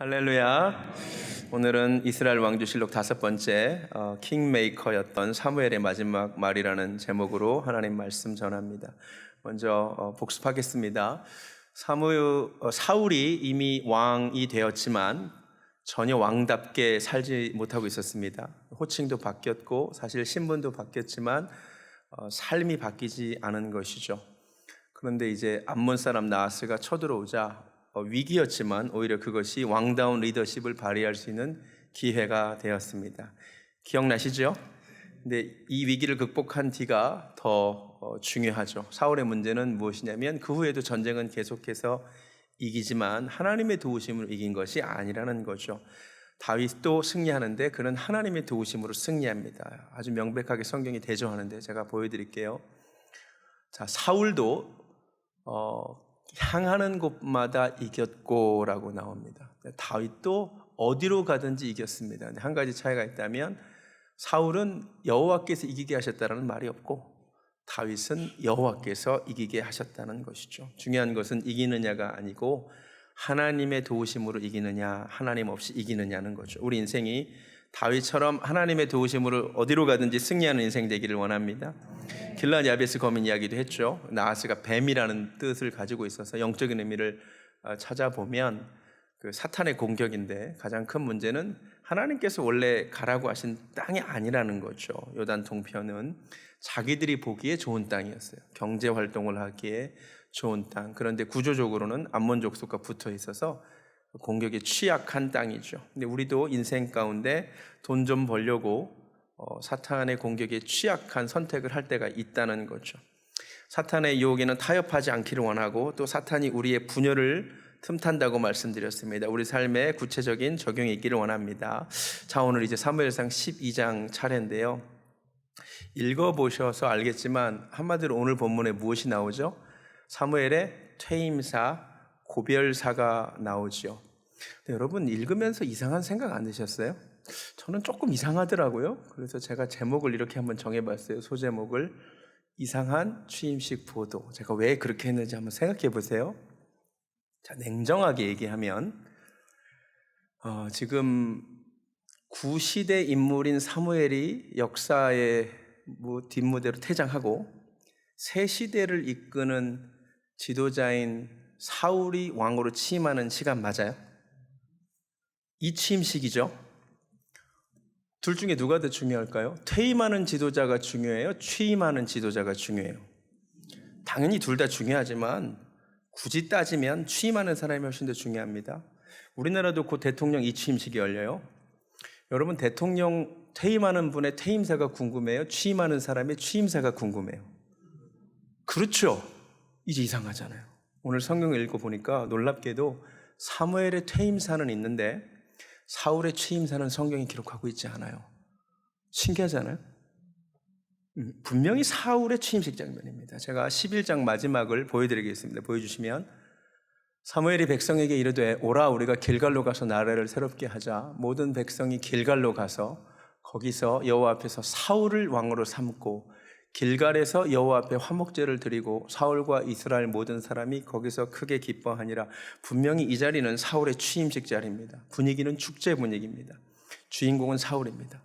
할렐루야. 오늘은 이스라엘 왕조실록 5번째 킹메이커였던 사무엘의 마지막 말이라는 제목으로 하나님 말씀 전합니다. 먼저 복습하겠습니다. 사울이 이미 왕이 되었지만 전혀 왕답게 살지 못하고 있었습니다. 호칭도 바뀌었고 사실 신분도 바뀌었지만 삶이 바뀌지 않은 것이죠. 그런데 이제 암몬 사람 나하스가 쳐들어오자 위기였지만 오히려 그것이 왕다운 리더십을 발휘할 수 있는 기회가 되었습니다. 기억나시죠? 근데 이 위기를 극복한 뒤가 더 중요하죠. 사울의 문제는 무엇이냐면 그 후에도 전쟁은 계속해서 이기지만 하나님의 도우심으로 이긴 것이 아니라는 거죠. 다윗도 승리하는데 그는 하나님의 도우심으로 승리합니다. 아주 명백하게 성경이 대조하는데 제가 보여드릴게요. 자, 사울도 향하는 곳마다 이겼고라고 나옵니다. 다윗도 어디로 가든지 이겼습니다. 한 가지 차이가 있다면 사울은 여호와께서 이기게 하셨다는 말이 없고 다윗은 여호와께서 이기게 하셨다는 것이죠. 중요한 것은 이기느냐가 아니고 하나님의 도우심으로 이기느냐 하나님 없이 이기느냐는 거죠. 우리 인생이 다윗처럼 하나님의 도우심으로 어디로 가든지 승리하는 인생 되기를 원합니다. 길랏 야베스 거민 이야기도 했죠. 나하스가 뱀이라는 뜻을 가지고 있어서 영적인 의미를 찾아보면 그 사탄의 공격인데 가장 큰 문제는 하나님께서 원래 가라고 하신 땅이 아니라는 거죠. 요단 동편은 자기들이 보기에 좋은 땅이었어요. 경제 활동을 하기에 좋은 땅. 그런데 구조적으로는 암몬 족속과 붙어 있어서 공격에 취약한 땅이죠. 근데 우리도 인생 가운데 돈 좀 벌려고 사탄의 공격에 취약한 선택을 할 때가 있다는 거죠. 사탄의 유혹에는 타협하지 않기를 원하고 또 사탄이 우리의 분열을 틈탄다고 말씀드렸습니다. 우리 삶에 구체적인 적용이 있기를 원합니다. 자, 오늘 이제 사무엘상 12장 차례인데요. 읽어보셔서 알겠지만 한마디로 오늘 본문에 무엇이 나오죠? 사무엘의 퇴임사, 고별사가 나오죠. 여러분 읽으면서 이상한 생각 안 드셨어요? 저는 조금 이상하더라고요. 그래서 제가 제목을 이렇게 한번 정해봤어요. 소제목을 이상한 취임식 보도. 제가 왜 그렇게 했는지 한번 생각해 보세요. 자, 냉정하게 얘기하면 지금 구시대 인물인 사무엘이 역사의 뒷무대로 퇴장하고 새 시대를 이끄는 지도자인 사울이 왕으로 취임하는 시간 맞아요? 이 취임식이죠. 둘 중에 누가 더 중요할까요? 퇴임하는 지도자가 중요해요? 취임하는 지도자가 중요해요? 당연히 둘 다 중요하지만 굳이 따지면 취임하는 사람이 훨씬 더 중요합니다. 우리나라도 곧 대통령 이 취임식이 열려요. 여러분 대통령 퇴임하는 분의 퇴임사가 궁금해요? 취임하는 사람의 취임사가 궁금해요? 그렇죠. 이제 이상하잖아요. 오늘 성경을 읽어보니까 놀랍게도 사무엘의 퇴임사는 있는데 사울의 취임사는 성경이 기록하고 있지 않아요. 신기하잖아요. 분명히 사울의 취임식 장면입니다. 제가 11장 마지막을 보여드리겠습니다. 보여주시면 사무엘이 백성에게 이르되 오라 우리가 길갈로 가서 나라를 새롭게 하자. 모든 백성이 길갈로 가서 거기서 여호와 앞에서 사울을 왕으로 삼고 길갈에서 여호와 앞에 화목제를 드리고 사울과 이스라엘 모든 사람이 거기서 크게 기뻐하니라. 분명히 이 자리는 사울의 취임식 자리입니다. 분위기는 축제 분위기입니다. 주인공은 사울입니다.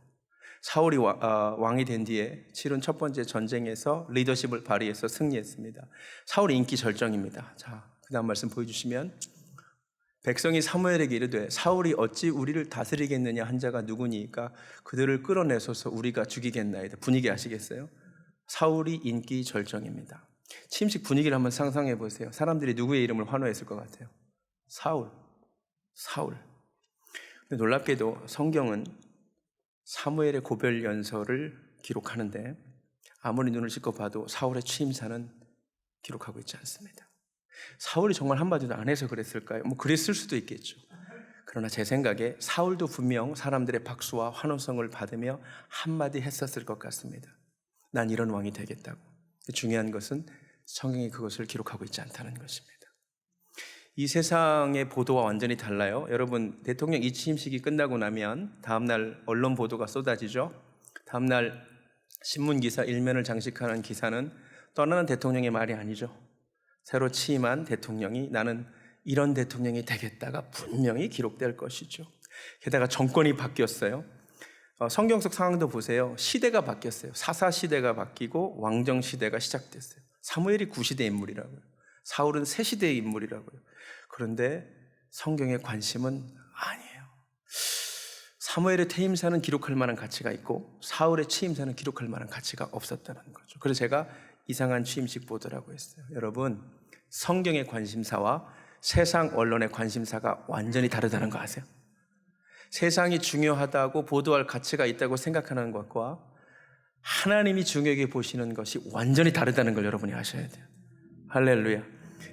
사울이 왕이 된 뒤에 치른 첫 번째 전쟁에서 리더십을 발휘해서 승리했습니다. 사울의 인기 절정입니다. 자, 그 다음 말씀 보여주시면 백성이 사무엘에게 이르되 사울이 어찌 우리를 다스리겠느냐 한 자가 누구니까 그들을 끌어내소서 우리가 죽이겠나이다. 분위기 아시겠어요? 사울이 인기 절정입니다. 취임식 분위기를 한번 상상해 보세요. 사람들이 누구의 이름을 환호했을 것 같아요? 사울. 근데 놀랍게도 성경은 사무엘의 고별 연설을 기록하는데 아무리 눈을 씻고 봐도 사울의 취임사는 기록하고 있지 않습니다. 사울이 정말 한마디도 안 해서 그랬을까요? 그랬을 수도 있겠죠. 그러나 제 생각에 사울도 분명 사람들의 박수와 환호성을 받으며 한마디 했었을 것 같습니다. 난 이런 왕이 되겠다고. 중요한 것은 성경이 그것을 기록하고 있지 않다는 것입니다. 이 세상의 보도와 완전히 달라요. 여러분 대통령 이 취임식이 끝나고 나면 다음날 언론 보도가 쏟아지죠. 다음날 신문기사 일면을 장식하는 기사는 떠나는 대통령의 말이 아니죠. 새로 취임한 대통령이 나는 이런 대통령이 되겠다가 분명히 기록될 것이죠. 게다가 정권이 바뀌었어요. 성경 속 상황도 보세요. 시대가 바뀌었어요. 사사 시대가 바뀌고 왕정 시대가 시작됐어요. 사무엘이 구시대 인물이라고요. 사울은 새시대의 인물이라고요. 그런데 성경의 관심은 아니에요. 사무엘의 퇴임사는 기록할 만한 가치가 있고 사울의 취임사는 기록할 만한 가치가 없었다는 거죠. 그래서 제가 이상한 취임식 보도라고 했어요. 여러분, 성경의 관심사와 세상 언론의 관심사가 완전히 다르다는 거 아세요? 세상이 중요하다고 보도할 가치가 있다고 생각하는 것과 하나님이 중요하게 보시는 것이 완전히 다르다는 걸 여러분이 아셔야 돼요. 할렐루야.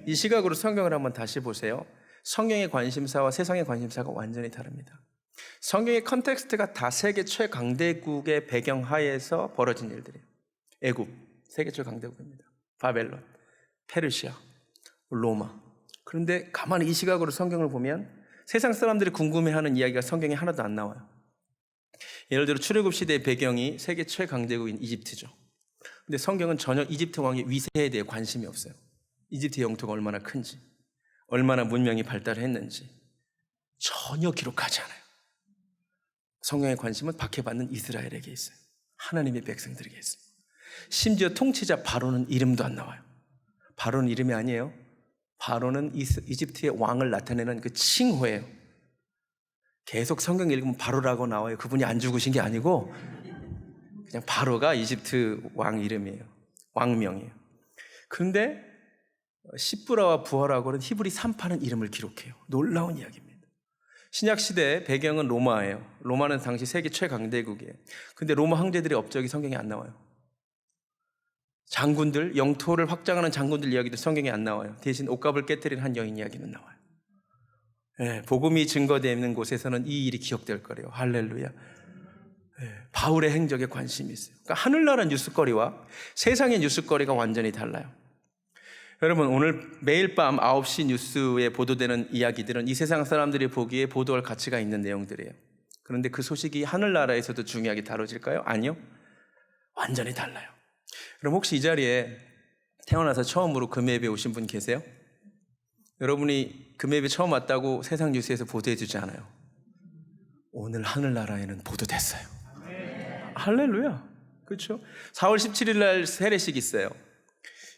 이 시각으로 성경을 한번 다시 보세요. 성경의 관심사와 세상의 관심사가 완전히 다릅니다. 성경의 컨텍스트가 다 세계 최강대국의 배경하에서 벌어진 일들이에요. 애굽, 세계 최강대국입니다. 바벨론, 페르시아, 로마. 그런데 가만히 이 시각으로 성경을 보면 세상 사람들이 궁금해하는 이야기가 성경에 하나도 안 나와요. 예를 들어 출애굽 시대의 배경이 세계 최강대국인 이집트죠. 근데 성경은 전혀 이집트 왕의 위세에 대해 관심이 없어요. 이집트 영토가 얼마나 큰지, 얼마나 문명이 발달했는지 전혀 기록하지 않아요. 성경의 관심은 박해받는 이스라엘에게 있어요. 하나님의 백성들에게 있어요. 심지어 통치자 바로는 이름도 안 나와요. 바로는 이름이 아니에요. 바로는 이집트의 왕을 나타내는 그 칭호예요. 계속 성경 읽으면 바로라고 나와요. 그분이 안 죽으신 게 아니고 그냥 바로가 이집트 왕 이름이에요. 왕명이에요. 그런데 시브라와 부하라고는 히브리 3파는 이름을 기록해요. 놀라운 이야기입니다. 신약시대 배경은 로마예요. 로마는 당시 세계 최강대국이에요. 근데 로마 황제들의 업적이 성경에 안 나와요. 장군들, 영토를 확장하는 장군들 이야기도 성경에 안 나와요. 대신 옷값을 깨뜨린 한 여인 이야기는 나와요. 네, 복음이 증거되는 곳에서는 이 일이 기억될 거래요. 할렐루야. 네, 바울의 행적에 관심이 있어요. 그러니까 하늘나라 뉴스거리와 세상의 뉴스거리가 완전히 달라요. 여러분, 오늘 매일 밤 9시 뉴스에 보도되는 이야기들은 이 세상 사람들이 보기에 보도할 가치가 있는 내용들이에요. 그런데 그 소식이 하늘나라에서도 중요하게 다뤄질까요? 아니요. 완전히 달라요. 그럼 혹시 이 자리에 태어나서 처음으로 금예배 오신 분 계세요? 여러분이 금예배 처음 왔다고 세상 뉴스에서 보도해 주지 않아요. 오늘 하늘나라에는 보도됐어요. 할렐루야. 그렇죠? 4월 17일 날 세례식 있어요.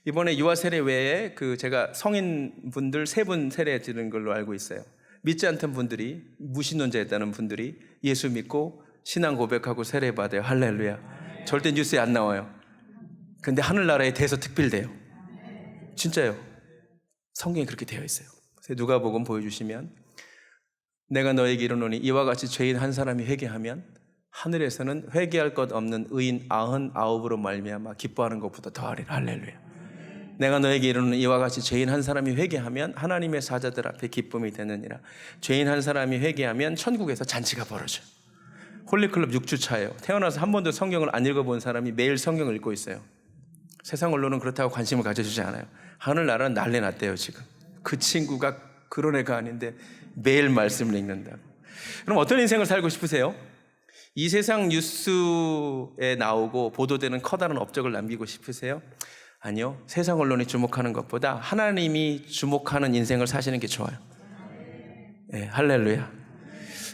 이번에 유아 세례 외에 제가 성인분들 3분 세례 드리는 걸로 알고 있어요. 믿지 않던 분들이, 무신론자였다는 분들이 예수 믿고 신앙 고백하고 세례 받아요. 할렐루야. 절대 뉴스에 안 나와요. 근데 하늘나라에 대서특필돼요. 진짜요. 성경에 그렇게 되어 있어요. 누가복음 보여주시면 내가 너에게 이르노니 이와 같이 죄인 한 사람이 회개하면 하늘에서는 회개할 것 없는 의인 99으로 말미암아 기뻐하는 것보다 더하리라. 할렐루야. 내가 너에게 이르노니 이와 같이 죄인 한 사람이 회개하면 하나님의 사자들 앞에 기쁨이 되느니라. 죄인 한 사람이 회개하면 천국에서 잔치가 벌어져요. 홀리클럽 6주 차예요. 태어나서 한 번도 성경을 안 읽어본 사람이 매일 성경을 읽고 있어요. 세상 언론은 그렇다고 관심을 가져주지 않아요. 하늘나라는 난리 났대요. 지금 그 친구가 그런 애가 아닌데 매일 말씀을 읽는다고. 그럼 어떤 인생을 살고 싶으세요? 이 세상 뉴스에 나오고 보도되는 커다란 업적을 남기고 싶으세요? 아니요. 세상 언론이 주목하는 것보다 하나님이 주목하는 인생을 사시는 게 좋아요. 네, 할렐루야.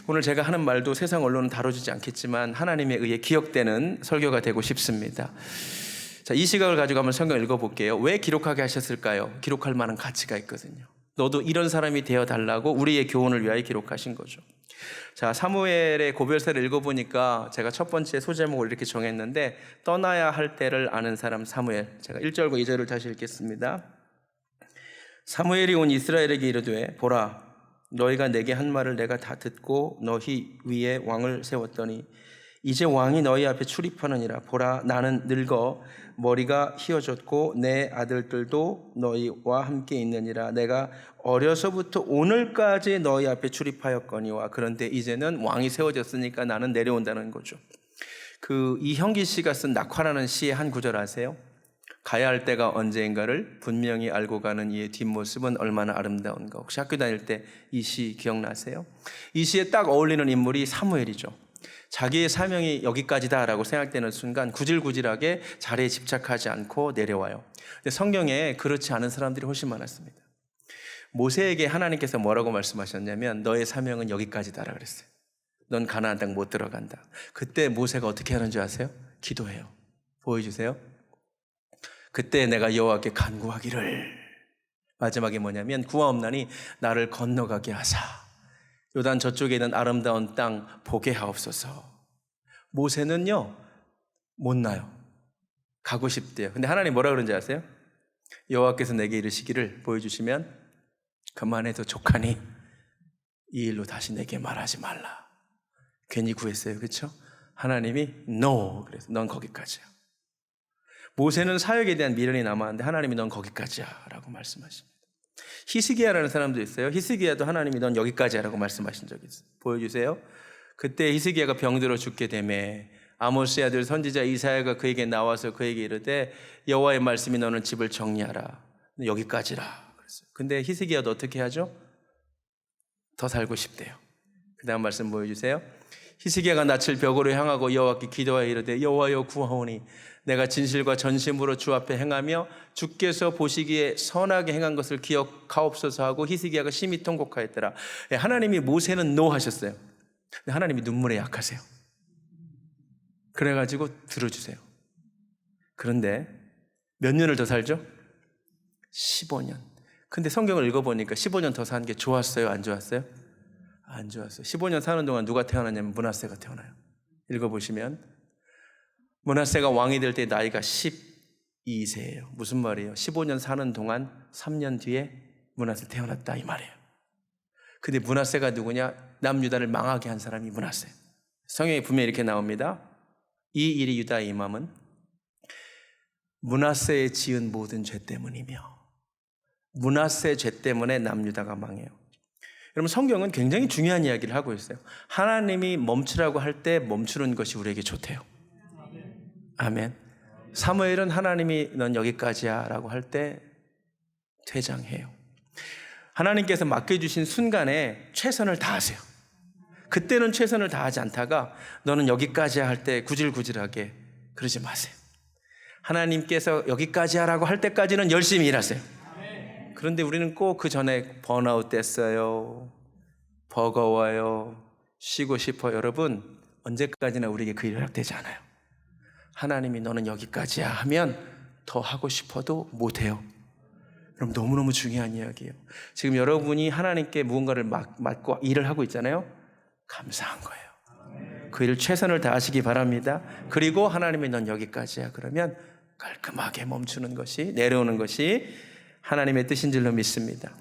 오늘 제가 하는 말도 세상 언론은 다뤄주지 않겠지만 하나님에 의해 기억되는 설교가 되고 싶습니다. 자, 이 시각을 가지고 한번 성경 읽어볼게요. 왜 기록하게 하셨을까요? 기록할 만한 가치가 있거든요. 너도 이런 사람이 되어달라고 우리의 교훈을 위하여 기록하신 거죠. 자, 사무엘의 고별사를 읽어보니까 제가 첫 번째 소제목을 이렇게 정했는데 떠나야 할 때를 아는 사람 사무엘. 제가 1절과 2절을 다시 읽겠습니다. 사무엘이 온 이스라엘에게 이르되 보라 너희가 내게 한 말을 내가 다 듣고 너희 위에 왕을 세웠더니 이제 왕이 너희 앞에 출입하느니라. 보라 나는 늙어 머리가 휘어졌고 내 아들들도 너희와 함께 있느니라. 내가 어려서부터 오늘까지 너희 앞에 출입하였거니와 그런데 이제는 왕이 세워졌으니까 나는 내려온다는 거죠. 이형기 씨가 쓴 낙화라는 시의 한 구절 아세요? 가야 할 때가 언제인가를 분명히 알고 가는 이의 뒷모습은 얼마나 아름다운가. 혹시 학교 다닐 때 이 시 기억나세요? 이 시에 딱 어울리는 인물이 사무엘이죠. 자기의 사명이 여기까지다라고 생각되는 순간 구질구질하게 자리에 집착하지 않고 내려와요. 근데 성경에 그렇지 않은 사람들이 훨씬 많았습니다. 모세에게 하나님께서 뭐라고 말씀하셨냐면 너의 사명은 여기까지다라 그랬어요. 넌 가나안 땅 못 들어간다. 그때 모세가 어떻게 하는 줄 아세요? 기도해요. 보여주세요. 그때 내가 여호와께 간구하기를, 마지막에 뭐냐면 구하옵나니 나를 건너가게 하사 요단 저쪽에 있는 아름다운 땅 보게 하옵소서. 모세는요 못 나요. 가고 싶대요. 근데 하나님 뭐라 그런지 아세요? 여호와께서 내게 이르시기를, 보여주시면 그만해도 족하니 이 일로 다시 내게 말하지 말라. 괜히 구했어요. 그렇죠? 하나님이 no, 그래서 넌 거기까지야. 모세는 사역에 대한 미련이 남았는데 하나님이 넌 거기까지야 라고 말씀하십니다. 히스기야라는 사람도 있어요. 히스기야도 하나님이 넌 여기까지야 라고 말씀하신 적이 있어요. 보여주세요. 그때 히스기야가 병들어 죽게 되매 아모스의 아들 선지자 이사야가 그에게 나와서 그에게 이르되 여호와의 말씀이 너는 집을 정리하라. 여기까지라 그랬어요. 근데 히스기야도 어떻게 하죠? 더 살고 싶대요. 그 다음 말씀 보여주세요. 히스기야가 낯을 벽으로 향하고 여호와께 기도하여 이르되 여호와여 구하오니 내가 진실과 전심으로 주 앞에 행하며 주께서 보시기에 선하게 행한 것을 기억하옵소서 하고 히스기야가 심히 통곡하였더라. 하나님이 모세는 노 하셨어요. 근데 하나님이 눈물에 약하세요. 그래가지고 들어주세요. 그런데 몇 년을 더 살죠? 15년. 근데 성경을 읽어보니까 15년 더 사는 게 좋았어요? 안 좋았어요? 안 좋았어요. 15년 사는 동안 누가 태어나냐면 므낫세가 태어나요. 읽어보시면 므낫세가 왕이 될 때 나이가 12세예요. 무슨 말이에요? 15년 사는 동안 3년 뒤에 므낫세 태어났다 이 말이에요. 근데 므낫세가 누구냐? 남유다를 망하게 한 사람이 므낫세. 성경에 분명히 이렇게 나옵니다. 이 일이 유다의 임함은 므낫세의 지은 모든 죄 때문이며 므낫세 죄 때문에 남유다가 망해요. 여러분 성경은 굉장히 중요한 이야기를 하고 있어요. 하나님이 멈추라고 할 때 멈추는 것이 우리에게 좋대요. 아멘. 사무엘은 하나님이 넌 여기까지야 라고 할 때 퇴장해요. 하나님께서 맡겨주신 순간에 최선을 다하세요. 그때는 최선을 다하지 않다가 너는 여기까지야 할 때 구질구질하게 그러지 마세요. 하나님께서 여기까지야 라고 할 때까지는 열심히 일하세요. 그런데 우리는 꼭 그 전에 번아웃 됐어요, 버거워요, 쉬고 싶어. 여러분 언제까지나 우리에게 그 일이 허락되지 않아요. 하나님이 너는 여기까지야 하면 더 하고 싶어도 못해요. 그럼 너무너무 중요한 이야기예요. 지금 여러분이 하나님께 무언가를 맡고 일을 하고 있잖아요. 감사한 거예요. 그 일을 최선을 다하시기 바랍니다. 그리고 하나님이 넌 여기까지야 그러면 깔끔하게 멈추는 것이, 내려오는 것이 하나님의 뜻인 줄로 믿습니다.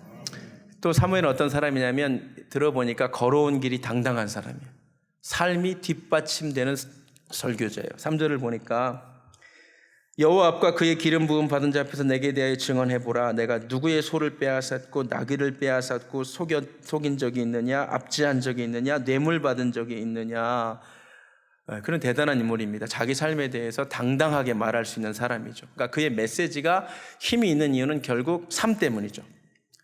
또 사무엘은 어떤 사람이냐면 들어보니까 걸어온 길이 당당한 사람이에요. 삶이 뒷받침되는 설교자예요. 3절을 보니까 여호와 앞과 그의 기름 부음 받은 자 앞에서 내게 대하여 증언해보라. 내가 누구의 소를 빼앗았고 나귀를 빼앗았고 속인 적이 있느냐, 압제한 적이 있느냐, 뇌물 받은 적이 있느냐. 그런 대단한 인물입니다. 자기 삶에 대해서 당당하게 말할 수 있는 사람이죠. 그러니까 그의 메시지가 힘이 있는 이유는 결국 삶 때문이죠.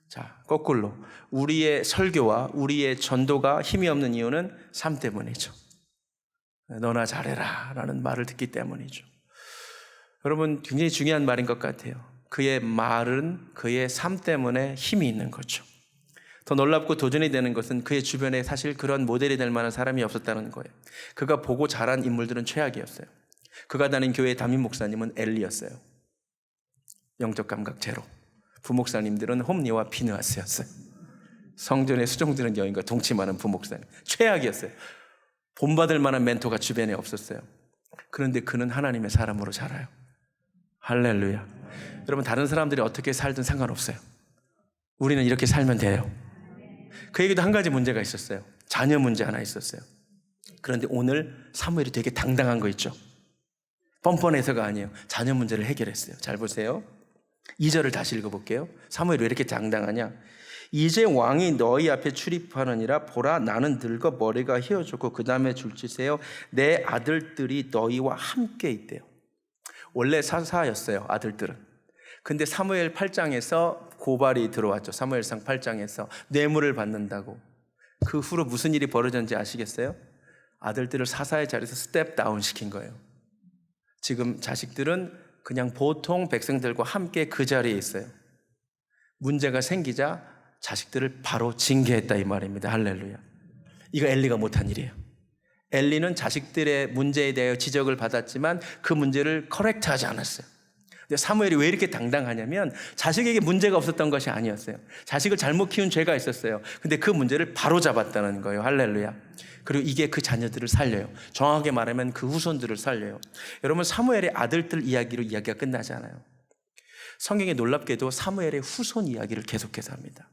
자, 거꾸로 우리의 설교와 우리의 전도가 힘이 없는 이유는 삶 때문이죠. 너나 잘해라 라는 말을 듣기 때문이죠. 여러분 굉장히 중요한 말인 것 같아요. 그의 말은 그의 삶 때문에 힘이 있는 거죠. 더 놀랍고 도전이 되는 것은 그의 주변에 사실 그런 모델이 될 만한 사람이 없었다는 거예요. 그가 보고 자란 인물들은 최악이었어요. 그가 다닌 교회의 담임 목사님은 엘리였어요. 영적 감각 제로. 부목사님들은 홈리와 비느하스였어요. 성전에 수종드는 여인과 동침하는 부목사님. 최악이었어요. 본받을 만한 멘토가 주변에 없었어요. 그런데 그는 하나님의 사람으로 자라요. 할렐루야. 여러분 다른 사람들이 어떻게 살든 상관없어요. 우리는 이렇게 살면 돼요. 그에게도 한 가지 문제가 있었어요. 자녀 문제 하나 있었어요. 그런데 오늘 사무엘이 되게 당당한 거 있죠. 뻔뻔해서가 아니에요. 자녀 문제를 해결했어요. 잘 보세요. 2절을 다시 읽어볼게요. 사무엘이 왜 이렇게 당당하냐. 이제 왕이 너희 앞에 출입하느니라. 보라 나는 늙어 머리가 휘어졌고 그 다음에 줄지세요. 내 아들들이 너희와 함께 있대요. 원래 사사였어요 아들들은. 근데 사무엘 8장에서 고발이 들어왔죠. 사무엘상 8장에서 뇌물을 받는다고. 그 후로 무슨 일이 벌어졌는지 아시겠어요? 아들들을 사사의 자리에서 스텝 다운 시킨 거예요. 지금 자식들은 그냥 보통 백성들과 함께 그 자리에 있어요. 문제가 생기자 자식들을 바로 징계했다 이 말입니다. 할렐루야. 이거 엘리가 못한 일이에요. 엘리는 자식들의 문제에 대하여 지적을 받았지만 그 문제를 커렉트하지 않았어요. 근데 사무엘이 왜 이렇게 당당하냐면 자식에게 문제가 없었던 것이 아니었어요. 자식을 잘못 키운 죄가 있었어요. 근데 그 문제를 바로 잡았다는 거예요. 할렐루야. 그리고 이게 그 자녀들을 살려요. 정확하게 말하면 그 후손들을 살려요. 여러분, 사무엘의 아들들 이야기로 이야기가 끝나지 않아요. 성경에 놀랍게도 사무엘의 후손 이야기를 계속해서 합니다.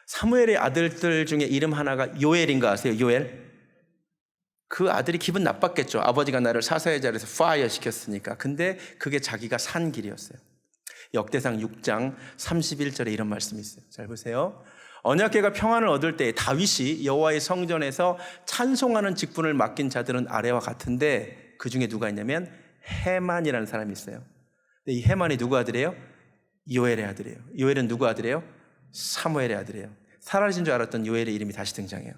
사무엘의 아들들 중에 이름 하나가 요엘인 거 아세요? 요엘? 그 아들이 기분 나빴겠죠. 아버지가 나를 사사의 자리에서 파이어 시켰으니까. 근데 그게 자기가 산 길이었어요. 역대상 6장 31절에 이런 말씀이 있어요. 잘 보세요. 언약궤가 평안을 얻을 때 다윗이 여호와의 성전에서 찬송하는 직분을 맡긴 자들은 아래와 같은데 그 중에 누가 있냐면 헤만이라는 사람이 있어요. 근데 이 헤만이 누구 아들이에요? 요엘의 아들이에요. 요엘은 누구 아들이에요? 사무엘의 아들이에요. 사라진 줄 알았던 요엘의 이름이 다시 등장해요.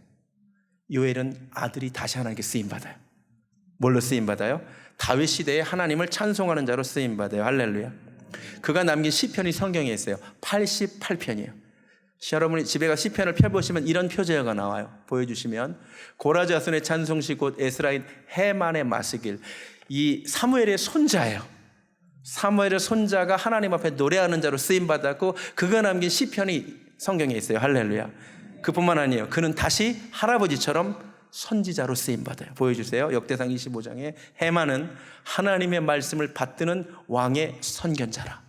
요엘은 아들이 다시 하나님께 쓰임받아요. 뭘로 쓰임받아요? 다윗 시대에 하나님을 찬송하는 자로 쓰임받아요. 할렐루야. 그가 남긴 시편이 성경에 있어요. 88편이에요. 여러분이 집에 가 시편을 펴보시면 이런 표제어가 나와요. 보여주시면 고라 자손의 찬송시 곧 에스라인 헤만의 마스길. 이 사무엘의 손자예요. 사무엘의 손자가 하나님 앞에 노래하는 자로 쓰임받았고 그가 남긴 시편이 성경에 있어요. 할렐루야. 그뿐만 아니에요. 그는 다시 할아버지처럼 선지자로 쓰임받아요. 보여주세요. 역대상 25장에 헤만은 하나님의 말씀을 받드는 왕의 선견자라.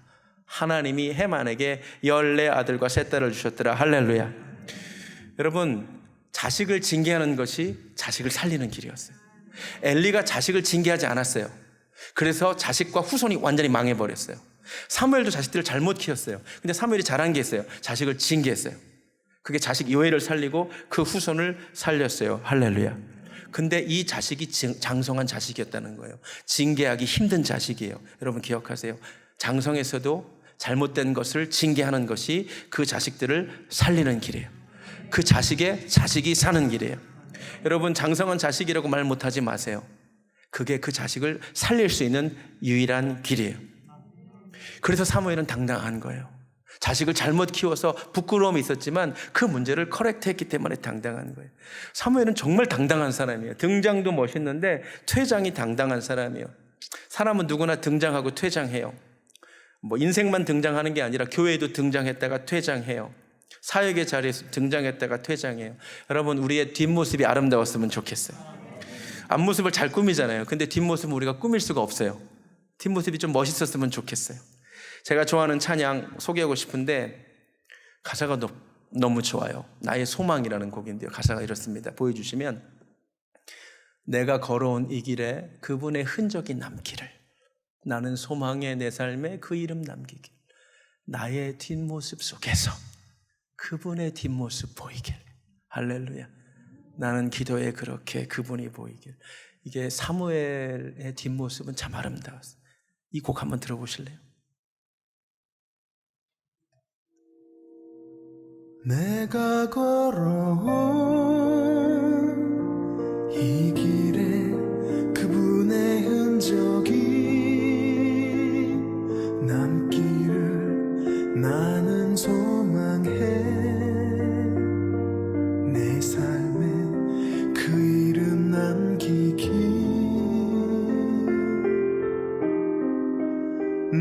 하나님이 헤만에게 14아들과 3딸을 주셨더라. 할렐루야. 여러분, 자식을 징계하는 것이 자식을 살리는 길이었어요. 엘리가 자식을 징계하지 않았어요. 그래서 자식과 후손이 완전히 망해버렸어요. 사무엘도 자식들을 잘못 키웠어요. 근데 사무엘이 잘한 게 있어요. 자식을 징계했어요. 그게 자식 요엘을 살리고 그 후손을 살렸어요. 할렐루야. 근데 이 자식이 장성한 자식이었다는 거예요. 징계하기 힘든 자식이에요. 여러분 기억하세요. 장성에서도 잘못된 것을 징계하는 것이 그 자식들을 살리는 길이에요. 그 자식의 자식이 사는 길이에요. 여러분, 장성한 자식이라고 말 못하지 마세요. 그게 그 자식을 살릴 수 있는 유일한 길이에요. 그래서 사무엘은 당당한 거예요. 자식을 잘못 키워서 부끄러움이 있었지만 그 문제를 커렉트했기 때문에 당당한 거예요. 사무엘은 정말 당당한 사람이에요. 등장도 멋있는데 퇴장이 당당한 사람이에요. 사람은 누구나 등장하고 퇴장해요. 인생만 등장하는 게 아니라 교회에도 등장했다가 퇴장해요. 사역의 자리에서 등장했다가 퇴장해요. 여러분, 우리의 뒷모습이 아름다웠으면 좋겠어요. 앞모습을 잘 꾸미잖아요. 근데 뒷모습은 우리가 꾸밀 수가 없어요. 뒷모습이 좀 멋있었으면 좋겠어요. 제가 좋아하는 찬양 소개하고 싶은데 가사가 너무 좋아요. 나의 소망이라는 곡인데요. 가사가 이렇습니다. 보여주시면 내가 걸어온 이 길에 그분의 흔적이 남기를, 나는 소망의 내 삶에 그 이름 남기길, 나의 뒷모습 속에서 그분의 뒷모습 보이길. 할렐루야. 나는 기도에 그렇게 그분이 보이길. 이게 사무엘의 뒷모습은 참 아름다웠어요. 이 곡 한번 들어보실래요? 내가 걸어온 이 길에 그분의 흔적이 남기를 나는 소망해. 내 삶에 그 이름 남기기,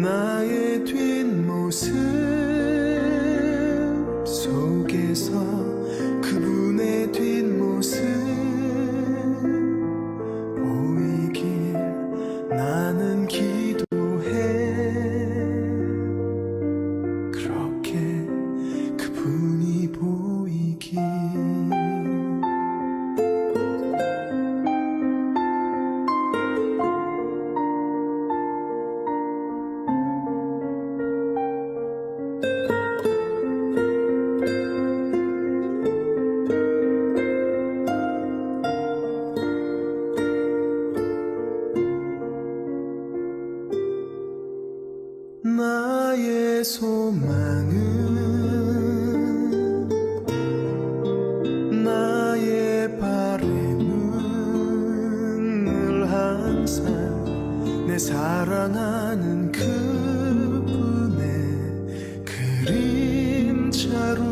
나의 뒷모습 속에서 그분의 뒷모습 보이길 나는 기도해. 그렇게 그분이 보이길. 나의 소망은 나의 바램은 늘 항상 내 사랑하는 그분의 그림자로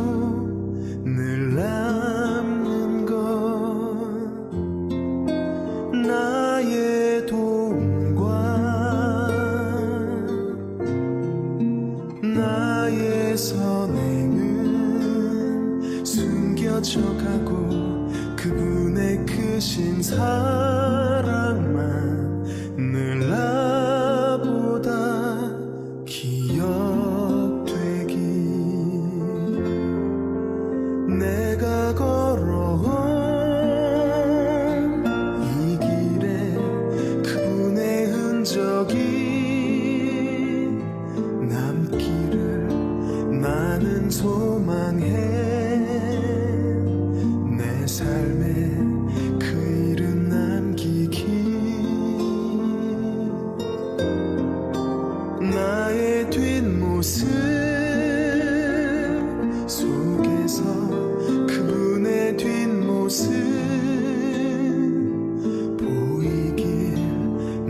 그분의 크신 사랑만 늘 나보다 기억되기 내가 걸어온 이 길에 그분의 흔적이 남기를 나는 소망해 내 삶에 그 이름 남기기 나의 뒷모습 속에서 그분의 뒷모습 보이길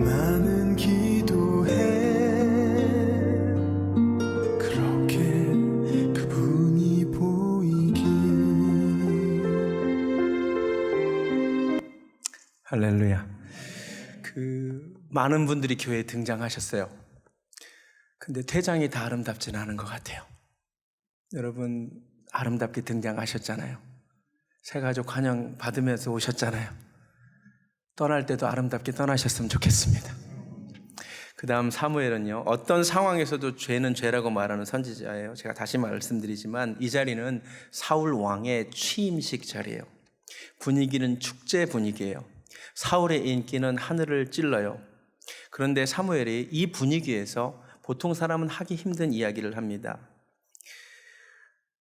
나는 기도해 그렇게 그분이 보이길 할렐루야. 많은 분들이 교회에 등장하셨어요. 근데 퇴장이 다 아름답지는 않은 것 같아요. 여러분 아름답게 등장하셨잖아요. 새가족 환영 받으면서 오셨잖아요. 떠날 때도 아름답게 떠나셨으면 좋겠습니다. 그 다음 사무엘은요, 어떤 상황에서도 죄는 죄라고 말하는 선지자예요. 제가 다시 말씀드리지만 이 자리는 사울 왕의 취임식 자리예요. 분위기는 축제 분위기예요. 사울의 인기는 하늘을 찔러요. 그런데 사무엘이 이 분위기에서 보통 사람은 하기 힘든 이야기를 합니다.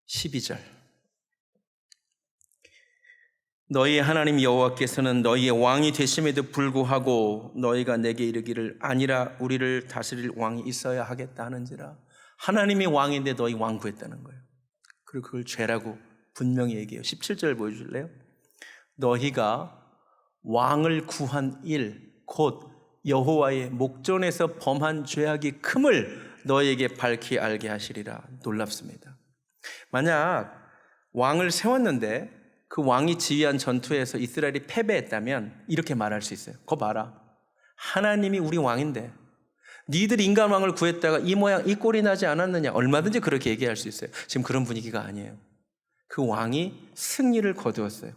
12절. 너희의 하나님 여호와께서는 너희의 왕이 되심에도 불구하고 너희가 내게 이르기를 아니라 우리를 다스릴 왕이 있어야 하겠다 하는지라. 하나님이 왕인데 너희 왕 구했다는 거예요. 그리고 그걸 죄라고 분명히 얘기해요. 17절 보여줄래요? 너희가 왕을 구한 일, 곧 여호와의 목전에서 범한 죄악이 큼을 너희에게 밝히 알게 하시리라. 놀랍습니다. 만약 왕을 세웠는데 그 왕이 지휘한 전투에서 이스라엘이 패배했다면 이렇게 말할 수 있어요. 거 봐라. 하나님이 우리 왕인데 니들 인간 왕을 구했다가 이 모양 이 꼴이 나지 않았느냐. 얼마든지 그렇게 얘기할 수 있어요. 지금 그런 분위기가 아니에요. 그 왕이 승리를 거두었어요.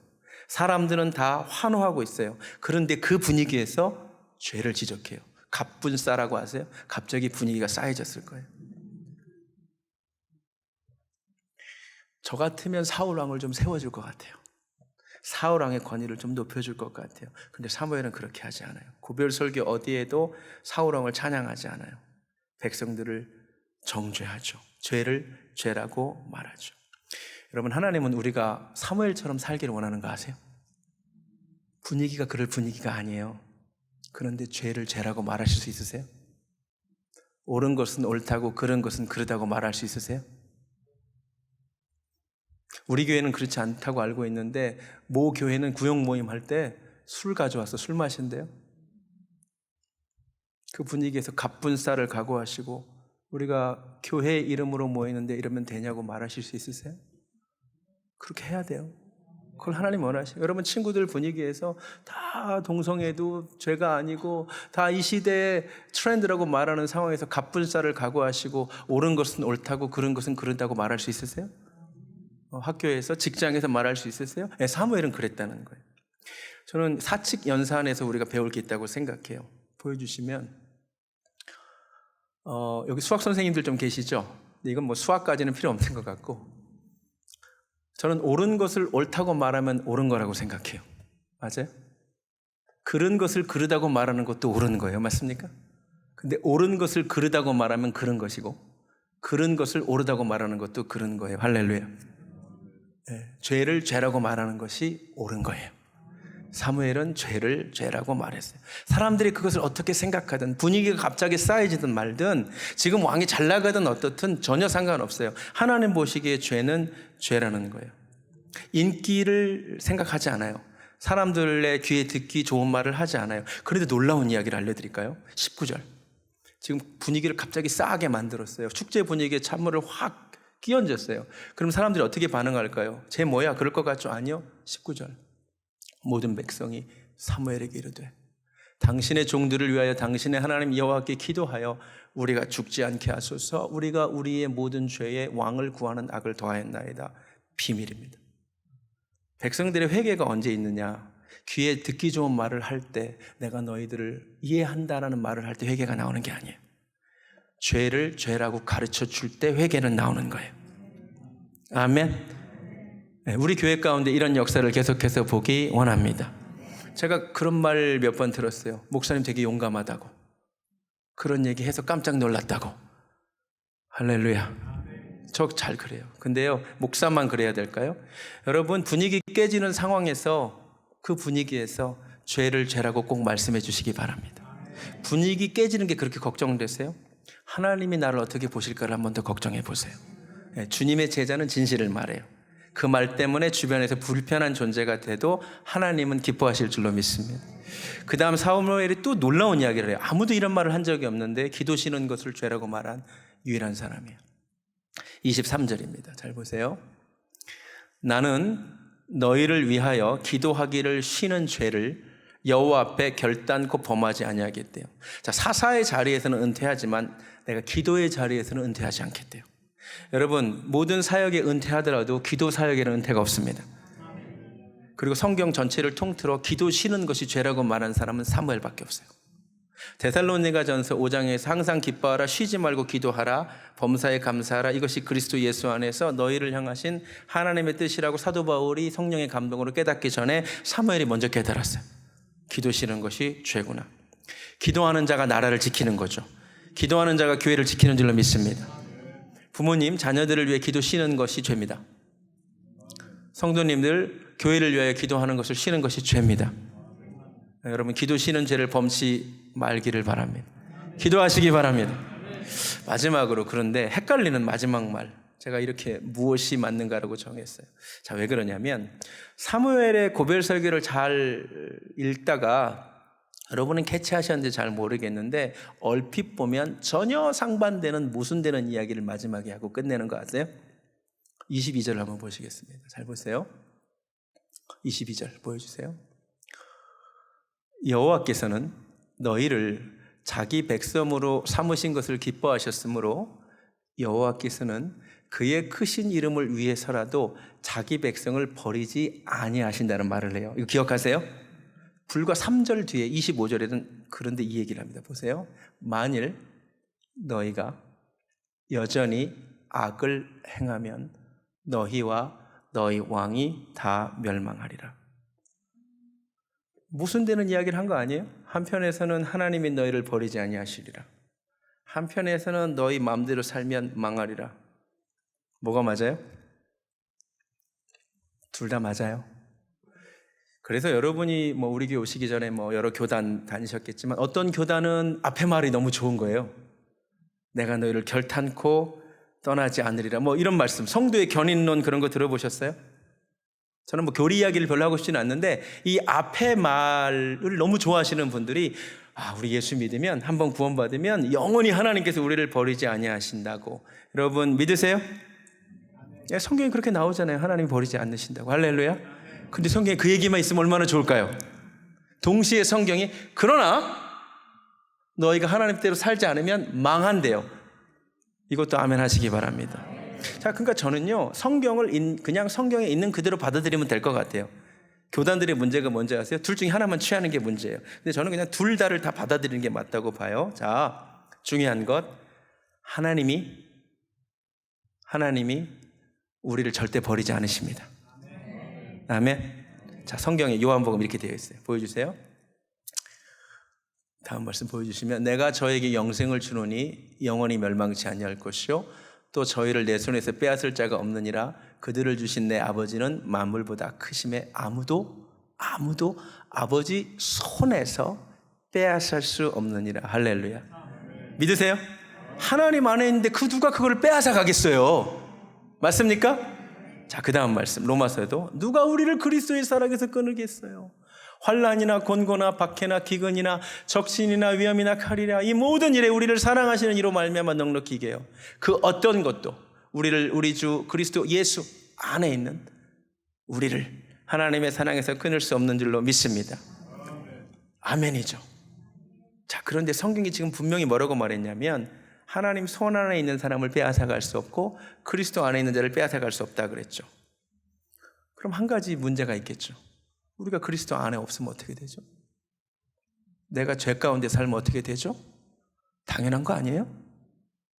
사람들은 다 환호하고 있어요. 그런데 그 분위기에서 죄를 지적해요. 갑분싸라고 하세요? 갑자기 분위기가 쌓여졌을 거예요. 저 같으면 사울왕을 좀 세워줄 것 같아요. 사울왕의 권위를 좀 높여줄 것 같아요. 근데 사무엘은 그렇게 하지 않아요. 구별설교 어디에도 사울왕을 찬양하지 않아요. 백성들을 정죄하죠. 죄를 죄라고 말하죠. 여러분, 하나님은 우리가 사무엘처럼 살기를 원하는 거 아세요? 분위기가 그럴 분위기가 아니에요. 그런데 죄를 죄라고 말하실 수 있으세요? 옳은 것은 옳다고 그른 것은 그르다고 말할 수 있으세요? 우리 교회는 그렇지 않다고 알고 있는데 모 교회는 구역 모임 할 때 술 가져와서 술 마신대요. 그 분위기에서 갑분싸를 각오하시고 우리가 교회 이름으로 모이는데 이러면 되냐고 말하실 수 있으세요? 그렇게 해야 돼요. 그걸 하나님 원하시고 여러분 친구들 분위기에서 다 동성애도 죄가 아니고 다 이 시대의 트렌드라고 말하는 상황에서 갑분싸를 각오하시고 옳은 것은 옳다고 그른 것은 그르다고 말할 수 있으세요? 학교에서 직장에서 말할 수 있으세요? 네, 사무엘은 그랬다는 거예요. 저는 사칙 연산에서 우리가 배울 게 있다고 생각해요. 보여주시면 여기 수학 선생님들 좀 계시죠? 이건 뭐 수학까지는 필요 없는 것 같고 저는 옳은 것을 옳다고 말하면 옳은 거라고 생각해요. 맞아요? 그른 것을 그르다고 말하는 것도 옳은 거예요. 맞습니까? 근데 옳은 것을 그르다고 말하면 그른 것이고 그른 것을 옳다고 말하는 것도 그른 거예요. 할렐루야. 네, 죄를 죄라고 말하는 것이 옳은 거예요. 사무엘은 죄를 죄라고 말했어요. 사람들이 그것을 어떻게 생각하든 분위기가 갑자기 쌓여지든 말든 지금 왕이 잘 나가든 어떻든 전혀 상관없어요. 하나님 보시기에 죄는 죄라는 거예요. 인기를 생각하지 않아요. 사람들의 귀에 듣기 좋은 말을 하지 않아요. 그런데 놀라운 이야기를 알려드릴까요? 19절. 지금 분위기를 갑자기 싸하게 만들었어요. 축제 분위기에 찬물을 확 끼얹었어요. 그럼 사람들이 어떻게 반응할까요? 쟤 뭐야? 그럴 것 같죠? 아니요. 19절. 모든 백성이 사무엘에게 이르되 당신의 종들을 위하여 당신의 하나님 여호와께 기도하여 우리가 죽지 않게 하소서. 우리가 우리의 모든 죄에 왕을 구하는 악을 더하였나이다. 비밀입니다. 백성들의 회개가 언제 있느냐? 귀에 듣기 좋은 말을 할 때, 내가 너희들을 이해한다라는 말을 할 때 회개가 나오는 게 아니에요. 죄를 죄라고 가르쳐 줄 때 회개는 나오는 거예요. 아멘. 네, 우리 교회 가운데 이런 역사를 계속해서 보기 원합니다. 제가 그런 말 몇 번 들었어요. 목사님 되게 용감하다고, 그런 얘기 해서 깜짝 놀랐다고. 할렐루야. 저 잘 그래요. 근데요, 목사만 그래야 될까요? 여러분, 분위기 깨지는 상황에서, 그 분위기에서 죄를 죄라고 꼭 말씀해 주시기 바랍니다. 분위기 깨지는 게 그렇게 걱정되세요? 하나님이 나를 어떻게 보실까를 한 번 더 걱정해 보세요. 네, 주님의 제자는 진실을 말해요. 그 말 때문에 주변에서 불편한 존재가 돼도 하나님은 기뻐하실 줄로 믿습니다. 그 다음 사무엘이 또 놀라운 이야기를 해요. 아무도 이런 말을 한 적이 없는데 기도 쉬는 것을 죄라고 말한 유일한 사람이에요. 23절입니다. 잘 보세요. 나는 너희를 위하여 기도하기를 쉬는 죄를 여호와 앞에 결단코 범하지 아니하겠대요. 자, 사사의 자리에서는 은퇴하지만 내가 기도의 자리에서는 은퇴하지 않겠대요. 여러분, 모든 사역에 은퇴하더라도 기도 사역에는 은퇴가 없습니다. 그리고 성경 전체를 통틀어 기도 쉬는 것이 죄라고 말하는 사람은 사무엘밖에 없어요. 데살로니가전서 5장에서 항상 기뻐하라, 쉬지 말고 기도하라, 범사에 감사하라, 이것이 그리스도 예수 안에서 너희를 향하신 하나님의 뜻이라고 사도 바울이 성령의 감동으로 깨닫기 전에 사무엘이 먼저 깨달았어요. 기도 쉬는 것이 죄구나. 기도하는 자가 나라를 지키는 거죠. 기도하는 자가 교회를 지키는 줄로 믿습니다. 부모님, 자녀들을 위해 기도 쉬는 것이 죄입니다. 성도님들, 교회를 위하여 기도하는 것을 쉬는 것이 죄입니다. 여러분, 기도 쉬는 죄를 범치 말기를 바랍니다. 기도하시기 바랍니다. 마지막으로, 그런데 헷갈리는 마지막 말, 제가 이렇게 무엇이 맞는가라고 정했어요. 자, 왜 그러냐면 사무엘의 고별 설교를 잘 읽다가 여러분은 캐치하셨는지 잘 모르겠는데 얼핏 보면 전혀 상반되는 모순되는 이야기를 마지막에 하고 끝내는 거 아세요? 22절 한번 보시겠습니다. 잘 보세요. 22절 보여주세요. 여호와께서는 너희를 자기 백성으로 삼으신 것을 기뻐하셨으므로 여호와께서는 그의 크신 이름을 위해서라도 자기 백성을 버리지 아니하신다는 말을 해요. 이거 기억하세요? 불과 3절 뒤에 25절에는 그런데 이 얘기를 합니다. 보세요. 만일 너희가 여전히 악을 행하면 너희와 너희 왕이 다 멸망하리라. 모순되는 이야기를 한 거 아니에요? 한편에서는 하나님이 너희를 버리지 아니하시리라. 한편에서는 너희 마음대로 살면 망하리라. 뭐가 맞아요? 둘 다 맞아요. 그래서 여러분이 우리 교회 오시기 전에 여러 교단 다니셨겠지만 어떤 교단은 앞에 말이 너무 좋은 거예요. 내가 너희를 결탄코 떠나지 않으리라. 이런 말씀, 성도의 견인론 그런 거 들어보셨어요? 저는 교리 이야기를 별로 하고 싶지는 않는데 이 앞에 말을 너무 좋아하시는 분들이 우리 예수 믿으면 한번 구원받으면 영원히 하나님께서 우리를 버리지 아니하신다고. 여러분 믿으세요? 성경에 그렇게 나오잖아요. 하나님 버리지 않으신다고. 할렐루야. 근데 성경에 그 얘기만 있으면 얼마나 좋을까요? 동시에 성경이 그러나 너희가 하나님대로 살지 않으면 망한대요. 이것도 아멘 하시기 바랍니다. 자, 그러니까 저는요, 성경을 그냥 성경에 있는 그대로 받아들이면 될 것 같아요. 교단들의 문제가 뭔지 아세요? 둘 중에 하나만 취하는 게 문제예요. 근데 저는 그냥 둘 다를 다 받아들이는 게 맞다고 봐요. 자, 중요한 것, 하나님이 우리를 절대 버리지 않으십니다. 아멘. 자, 성경에 요한복음 이렇게 되어 있어요. 보여주세요. 다음 말씀 보여주시면, 내가 저에게 영생을 주노니 영원히 멸망치 아니할 것이요 또 저희를 내 손에서 빼앗을 자가 없느니라. 그들을 주신 내 아버지는 만물보다 크심에 아무도 아버지 손에서 빼앗을 수 없느니라. 할렐루야. 믿으세요? 하나님 안에 있는데 그 누가 그걸 빼앗아 가겠어요? 맞습니까? 자, 그 다음 말씀 로마서에도 누가 우리를 그리스도의 사랑에서 끊으겠어요? 환난이나 곤고나 박해나 기근이나 적신이나 위험이나 칼이나 이 모든 일에 우리를 사랑하시는 이로 말미암아 넉넉히 이겨요. 그 어떤 것도 우리 주 그리스도 예수 안에 있는 우리를 하나님의 사랑에서 끊을 수 없는 줄로 믿습니다. 아멘이죠. 자, 그런데 성경이 지금 분명히 뭐라고 말했냐면 하나님 손 안에 있는 사람을 빼앗아갈 수 없고 그리스도 안에 있는 자를 빼앗아갈 수 없다 그랬죠. 그럼 한 가지 문제가 있겠죠. 우리가 그리스도 안에 없으면 어떻게 되죠? 내가 죄 가운데 살면 어떻게 되죠? 당연한 거 아니에요?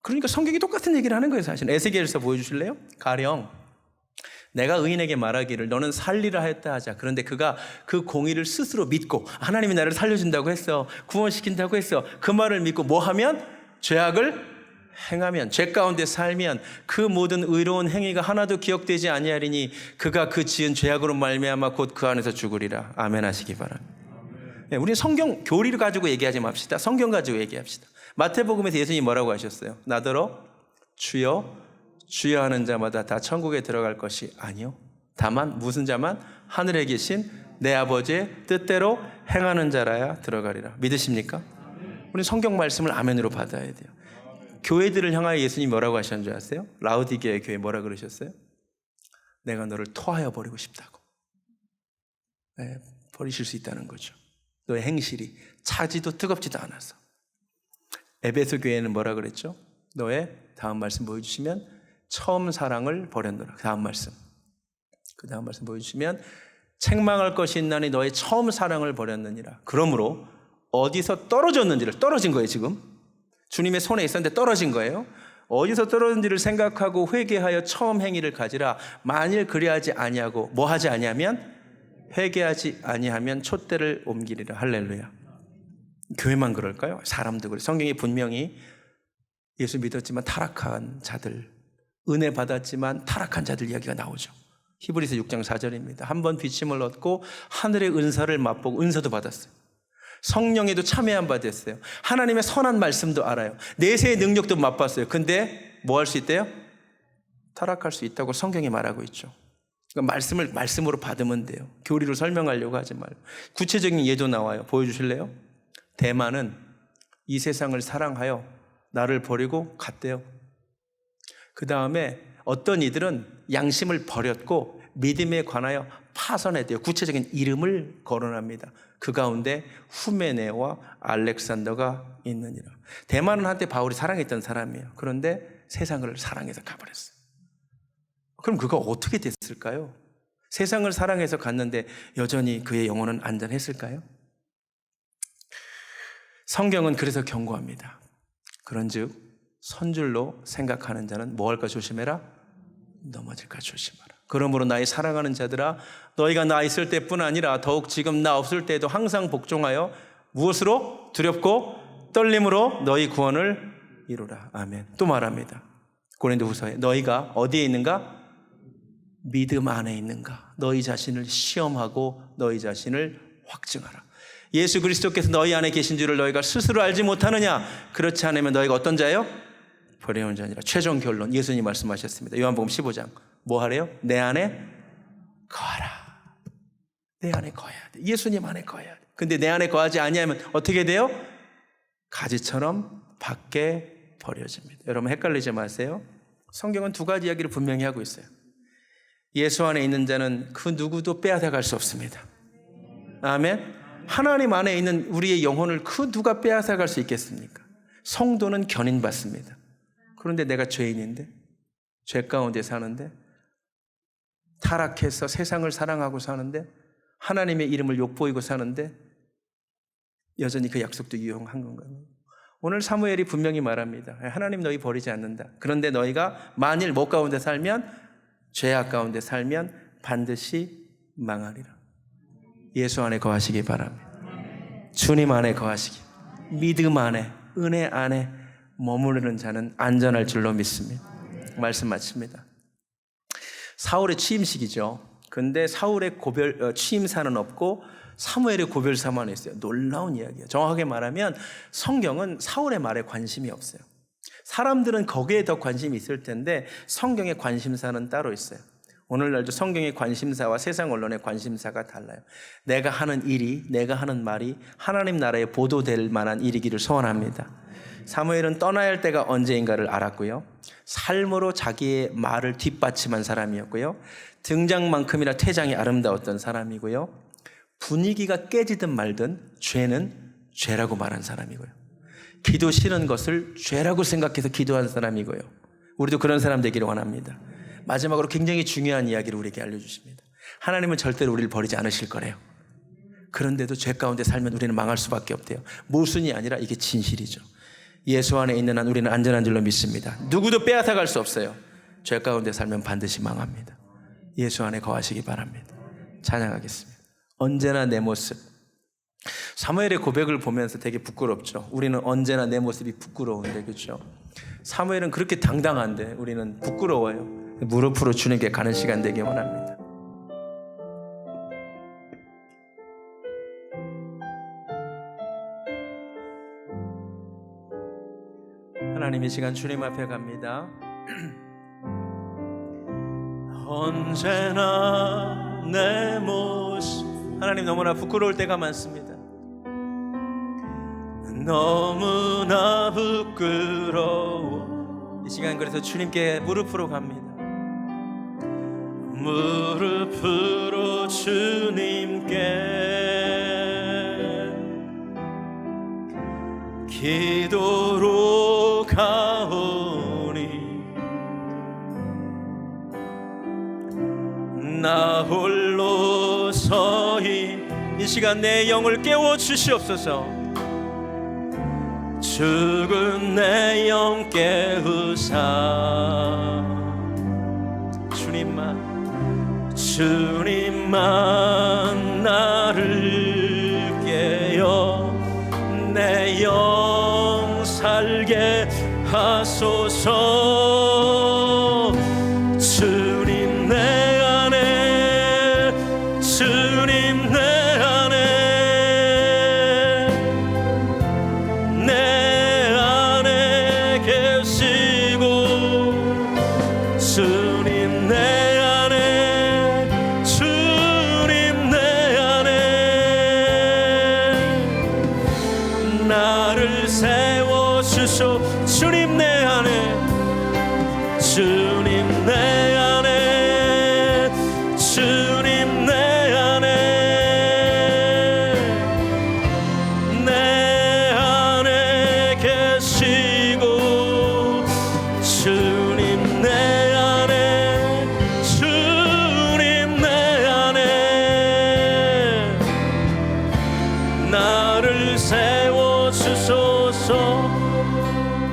그러니까 성경이 똑같은 얘기를 하는 거예요. 사실 에스겔서 보여주실래요? 가령 내가 의인에게 말하기를 너는 살리라 했다 하자. 그런데 그가 그 공의를 스스로 믿고 하나님이 나를 살려준다고 했어, 구원시킨다고 했어, 그 말을 믿고 뭐 하면? 죄악을 행하면, 죄 가운데 살면 그 모든 의로운 행위가 하나도 기억되지 아니하리니 그가 그 지은 죄악으로 말미암아 곧 그 안에서 죽으리라. 아멘 하시기 바랍니다. 네, 우리는 성경 교리를 가지고 얘기하지 맙시다. 성경 가지고 얘기합시다. 마태복음에서 예수님이 뭐라고 하셨어요? 나더러 주여 주여 하는 자마다 다 천국에 들어갈 것이 아니요 다만 무슨 자만? 하늘에 계신 내 아버지의 뜻대로 행하는 자라야 들어가리라. 믿으십니까? 우리는 성경 말씀을 아멘으로 받아야 돼요. 교회들을 향하여 예수님이 뭐라고 하셨는 줄 아세요? 라우디게의 교회 뭐라 그러셨어요? 내가 너를 토하여 버리고 싶다고. 네, 버리실 수 있다는 거죠. 너의 행실이 차지도 뜨겁지도 않아서. 에베소 교회는 뭐라 그랬죠? 너의 다음 말씀 보여주시면 처음 사랑을 버렸노라. 다음 말씀. 그 다음 말씀 보여주시면 책망할 것이 있나니 너의 처음 사랑을 버렸느니라. 그러므로 어디서 떨어졌는지를, 떨어진 거예요 지금. 주님의 손에 있었는데 떨어진 거예요. 어디서 떨어졌는지를 생각하고 회개하여 처음 행위를 가지라. 만일 그리하지 아니하고 뭐 하지 아니하면? 회개하지 아니하면 촛대를 옮기리라. 할렐루야. 교회만 그럴까요? 사람도 그래요. 성경이 분명히 예수 믿었지만 타락한 자들, 은혜 받았지만 타락한 자들 이야기가 나오죠. 히브리서 6장 4절입니다. 한번 비침을 얻고 하늘의 은사를 맛보고 은사도 받았어요. 성령에도 참여한 바 됐어요. 하나님의 선한 말씀도 알아요. 내세의 능력도 맛봤어요. 근데 뭐 할 수 있대요? 타락할 수 있다고 성경이 말하고 있죠. 그러니까 말씀을 말씀으로 받으면 돼요. 교리로 설명하려고 하지 말고. 구체적인 예도 나와요. 보여주실래요? 대만은 이 세상을 사랑하여 나를 버리고 갔대요. 그 다음에 어떤 이들은 양심을 버렸고 믿음에 관하여 파선했대요. 구체적인 이름을 거론합니다. 그 가운데 후메네와 알렉산더가 있느니라. 대만은 한때 바울이 사랑했던 사람이에요. 그런데 세상을 사랑해서 가버렸어요. 그럼 그가 어떻게 됐을까요? 세상을 사랑해서 갔는데 여전히 그의 영혼은 안전했을까요? 성경은 그래서 경고합니다. 그런즉 선줄로 생각하는 자는 뭐 할까 조심해라? 넘어질까 조심하라. 그러므로 나의 사랑하는 자들아, 너희가 나 있을 때뿐 아니라 더욱 지금 나 없을 때에도 항상 복종하여 무엇으로? 두렵고 떨림으로 너희 구원을 이루라. 아멘. 또 말합니다. 고린도후서에 너희가 어디에 있는가? 믿음 안에 있는가? 너희 자신을 시험하고 너희 자신을 확증하라. 예수 그리스도께서 너희 안에 계신 줄을 너희가 스스로 알지 못하느냐? 그렇지 않으면 너희가 어떤 자예요? 버려온 자니라. 최종 결론 예수님 말씀하셨습니다. 요한복음 15장 뭐 하래요? 내 안에 거하라. 내 안에 거해야 돼. 예수님 안에 거해야 돼. 근데 내 안에 거하지 아니하면 어떻게 돼요? 가지처럼 밖에 버려집니다. 여러분 헷갈리지 마세요. 성경은 두 가지 이야기를 분명히 하고 있어요. 예수 안에 있는 자는 그 누구도 빼앗아갈 수 없습니다. 아멘. 하나님 안에 있는 우리의 영혼을 그 누가 빼앗아갈 수 있겠습니까? 성도는 견인받습니다. 그런데 내가 죄인인데, 죄 가운데 사는데, 타락해서 세상을 사랑하고 사는데, 하나님의 이름을 욕보이고 사는데 여전히 그 약속도 유효한 건가요? 오늘 사무엘이 분명히 말합니다. 하나님 너희 버리지 않는다. 그런데 너희가 만일 못 가운데 살면, 죄악 가운데 살면 반드시 망하리라. 예수 안에 거하시기 바랍니다. 주님 안에 거하시기, 믿음 안에, 은혜 안에 머무르는 자는 안전할 줄로 믿습니다. 말씀 마칩니다. 사울의 취임식이죠. 근데 사울의 취임사는 없고 사무엘의 고별사만 있어요. 놀라운 이야기예요. 정확하게 말하면 성경은 사울의 말에 관심이 없어요. 사람들은 거기에 더 관심이 있을 텐데 성경의 관심사는 따로 있어요. 오늘날도 성경의 관심사와 세상 언론의 관심사가 달라요. 내가 하는 일이, 내가 하는 말이 하나님 나라에 보도될 만한 일이기를 소원합니다. 사무엘은 떠나야 할 때가 언제인가를 알았고요. 삶으로 자기의 말을 뒷받침한 사람이었고요. 등장만큼이나 퇴장이 아름다웠던 사람이고요. 분위기가 깨지든 말든 죄는 죄라고 말한 사람이고요. 기도 싫은 것을 죄라고 생각해서 기도한 사람이고요. 우리도 그런 사람 되기를 원합니다. 마지막으로 굉장히 중요한 이야기를 우리에게 알려주십니다. 하나님은 절대로 우리를 버리지 않으실 거래요. 그런데도 죄 가운데 살면 우리는 망할 수밖에 없대요. 모순이 아니라 이게 진실이죠. 예수 안에 있는 한 우리는 안전한 줄로 믿습니다. 누구도 빼앗아갈 수 없어요. 죄 가운데 살면 반드시 망합니다. 예수 안에 거하시기 바랍니다. 찬양하겠습니다. 언제나 내 모습. 사무엘의 고백을 보면서 되게 부끄럽죠. 우리는 언제나 내 모습이 부끄러운데, 그렇죠? 사무엘은 그렇게 당당한데 우리는 부끄러워요. 무릎으로 주님께 가는 시간 되기 원합니다. 하나님, 이 시간 주님 앞에 갑니다. 언제나 내 모습. 하나님, 너무나 부끄러울 때가 많습니다. 너무나 부끄러워. 이 시간 그래서 주님께 무릎으로 갑니다. 무릎으로 주님께 기도로 가오니 나 홀로 서이. 이 시간 내 영을 깨워 주시옵소서. 죽은 내 영 깨우사 주님만 나를 깨어 내 영 살게 하소서. 주님 내 안에, 주님 내 안에, 내 안에 계시고 주님 내 안에, 주님 내 안에 나를 세워주소. 주님 내 안에, 주님 내 안에, 주님 내 안에, 내 안에 계시고 주님 내 안에, 주님 내 안에 나를 세워주소서.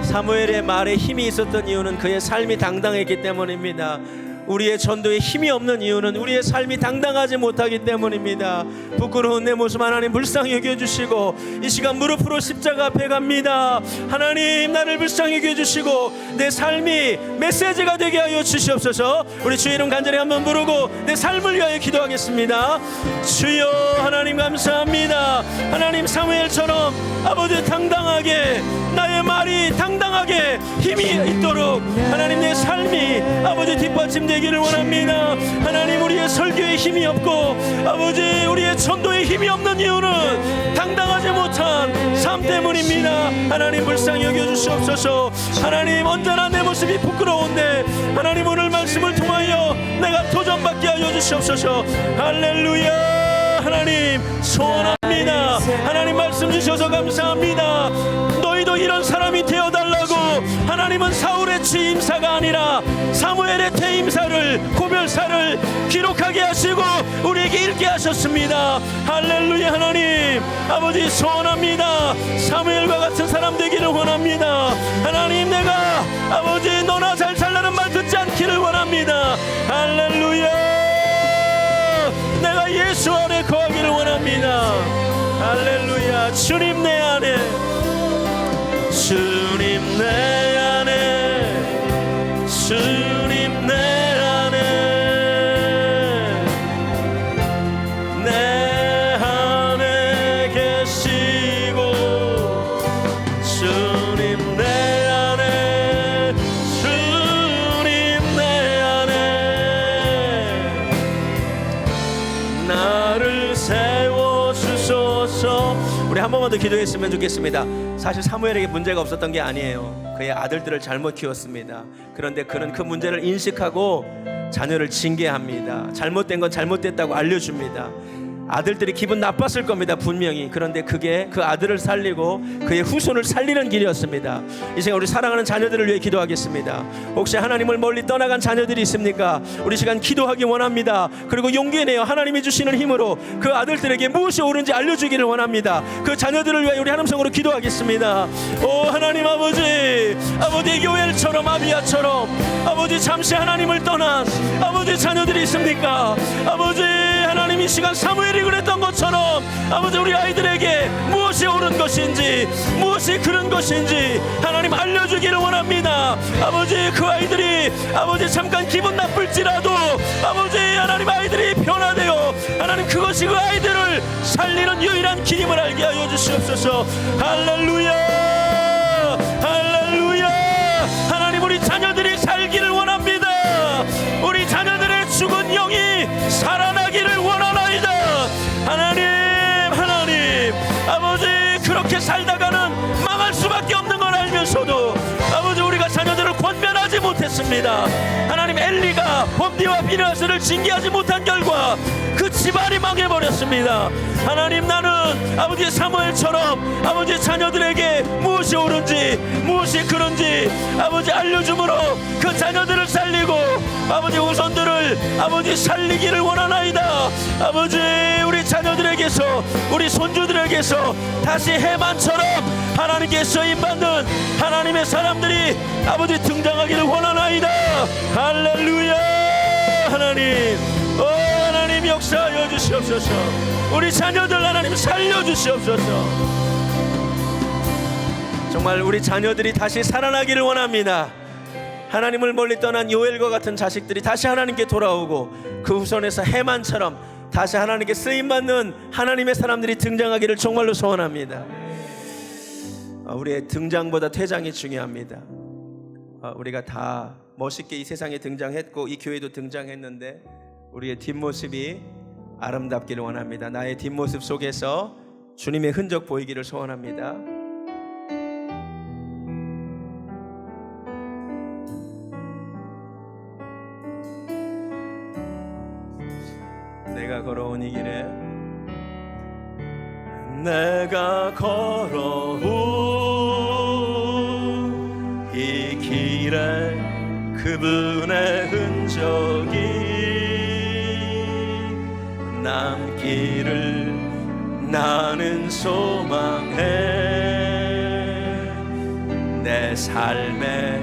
사무엘의 말에 힘이 있었던 이유는 그의 삶이 당당했기 때문입니다. 우리의 전도에 힘이 없는 이유는 우리의 삶이 당당하지 못하기 때문입니다. 부끄러운 내 모습 하나님 불쌍히 여겨주시고 이 시간 무릎으로 십자가 앞에 갑니다. 하나님, 나를 불쌍히 여겨주시고 내 삶이 메시지가 되게 하여 주시옵소서. 우리 주의 이름 간절히 한번 부르고 내 삶을 위하여 기도하겠습니다. 주여, 하나님 감사합니다. 하나님, 사무엘처럼 아버지 당당하게, 나의 말이 당당하게 힘이 있도록 하나님 내 삶이 아버지 뒷받침되기를 원합니다. 하나님, 우리의 설교에 힘이 없고 아버지 우리의 전도에 힘이 없는 이유는 당당하지 못한 삶 때문입니다. 하나님, 불쌍히 여겨주시옵소서. 하나님, 언제나 내 모습이 부끄러운데 하나님, 오늘 말씀을 통하여 내가 도전받게 하여 주시옵소서. 할렐루야. 하나님, 소원합니다. 하나님, 말씀 주셔서 감사합니다. 너희도 이런 사람이 되어달라고 하나님은 사울의 취임사가 아니라 사무엘의 퇴임사를, 고별사를 기록하게 하시고 우리에게 읽게 하셨습니다. 할렐루야. 하나님, 아버지 소원합니다. 사무엘과 같은 사람 되기를 원합니다. 하나님, 내가 아버지 너나 잘 살라는 말 듣지 않기를 원합니다. 할렐루야. 내가 예수 안에 거하기를 원합니다. 할렐루야. 주님 내 안에, 주님 내 안에, 주님 내 안에, 내 안에 계시고 주님 내 안에, 주님 내 안에 나를 세워주소서. 우리 한 번만 더 기도했으면 좋겠습니다. 사실 사무엘에게 문제가 없었던 게 아니에요. 그의 아들들을 잘못 키웠습니다. 그런데 그는 그 문제를 인식하고 자녀를 징계합니다. 잘못된 건 잘못됐다고 알려줍니다. 아들들이 기분 나빴을 겁니다, 분명히. 그런데 그게 그 아들을 살리고 그의 후손을 살리는 길이었습니다. 이 시간 우리 사랑하는 자녀들을 위해 기도하겠습니다. 혹시 하나님을 멀리 떠나간 자녀들이 있습니까? 우리 시간 기도하기 원합니다. 그리고 용기 내어 하나님이 주시는 힘으로 그 아들들에게 무엇이 옳은지 알려주기를 원합니다. 그 자녀들을 위해 우리 하나님성으로 기도하겠습니다. 오 하나님 아버지, 아버지 요엘처럼 아비야처럼 아버지 잠시 하나님을 떠난 아버지 자녀들이 있습니까? 아버지 하나님 이 시간 사무엘이 그랬던 것처럼 아버지 우리 아이들에게 무엇이 옳은 것인지 무엇이 그른 것인지 하나님 알려주기를 원합니다. 아버지 그 아이들이 아버지 잠깐 기분 나쁠지라도 아버지 하나님 아이들이 변화되어 하나님 그것이 그 아이들을 살리는 유일한 길임을 알게 하여 주시옵소서. 할렐루야 할렐루야. 하나님 우리 자녀들이 살기를 원합니다. 우리 자녀들의 죽은 영이 살아나기를 원하나이다. 하나님 아버지 그렇게 살다가는 망할 수밖에 없는 걸 알면서도 아버지 우리가 자녀들을 권면하지 못했습니다. 하나님 엘리가 홈디와 비느하스를 징계하지 못한 결과 그 집안이 망해버렸습니다. 하나님 나는 아버지 사무엘처럼 아버지 자녀들에게 무엇이 옳은지 무엇이 그른지 아버지 알려줌으로 그 자녀들을 살리고 아버지 후손들을 아버지 살리기를 원하나이다. 아버지 우리 자녀들에게서 우리 손주들에게서 다시 해만처럼 하나님께 쓰임받는 하나님의 사람들이 아버지 등장하기를 원하나이다. 할렐루야. 하나님 하나님 역사하여 주시옵소서. 우리 자녀들 하나님 살려주시옵소서. 정말 우리 자녀들이 다시 살아나기를 원합니다. 하나님을 멀리 떠난 요엘과 같은 자식들이 다시 하나님께 돌아오고 그 후손에서 해만처럼 다시 하나님께 쓰임받는 하나님의 사람들이 등장하기를 정말로 소원합니다. 우리의 등장보다 퇴장이 중요합니다. 우리가 다 멋있게 이 세상에 등장했고 이 교회도 등장했는데 우리의 뒷모습이 아름답기를 원합니다. 나의 뒷모습 속에서 주님의 흔적 보이기를 소원합니다. 내가 걸어온 이 길에 내가 걸어온 이 길에 그분의 흔적이 남기를 나는 소망해. 내 삶에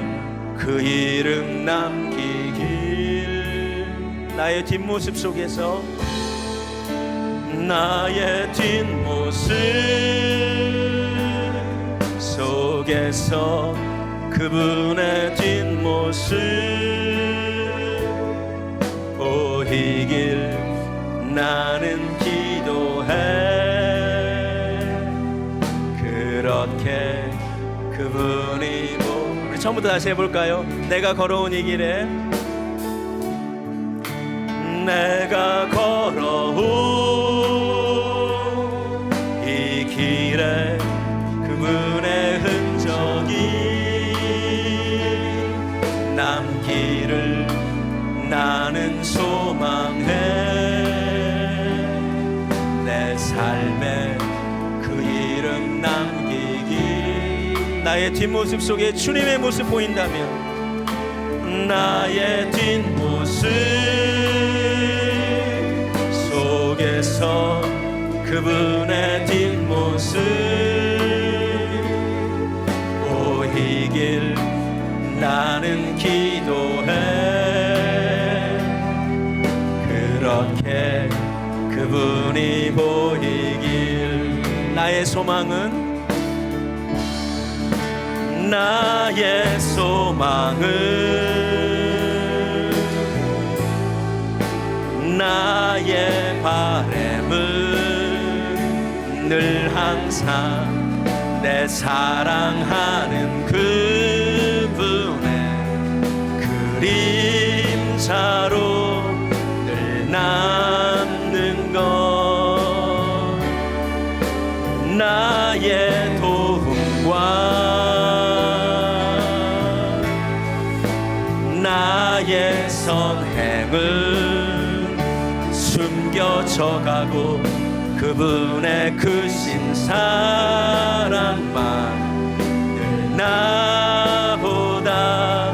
그 이름 남기길. 나의 뒷모습 속에서 나의 뒷모습 속에서 그분의 뒷모습 보이길 나는 기도해. 그렇게 그분이 우리 처음부터 다시 해볼까요? 내가 걸어온 이 길에 내가 걸어온 이 길에 그분의 흔적이 남기를 나는 소망해. 내 삶에 그 이름 남기기. 나의 뒷모습 속에 주님의 모습 보인다면 나의 뒷모습 속에서 그분의 뒷모습 보이길 나는 기도해. 그렇게 그분이 보이길. 나의 소망은 나의 소망은 나의 바램은 늘 항상 내 사랑하는 그분의 그림자로 늘 남는 것. 나의 도움과 나의 선행은 숨겨져가고 그분의 크신 사랑만 늘 나보다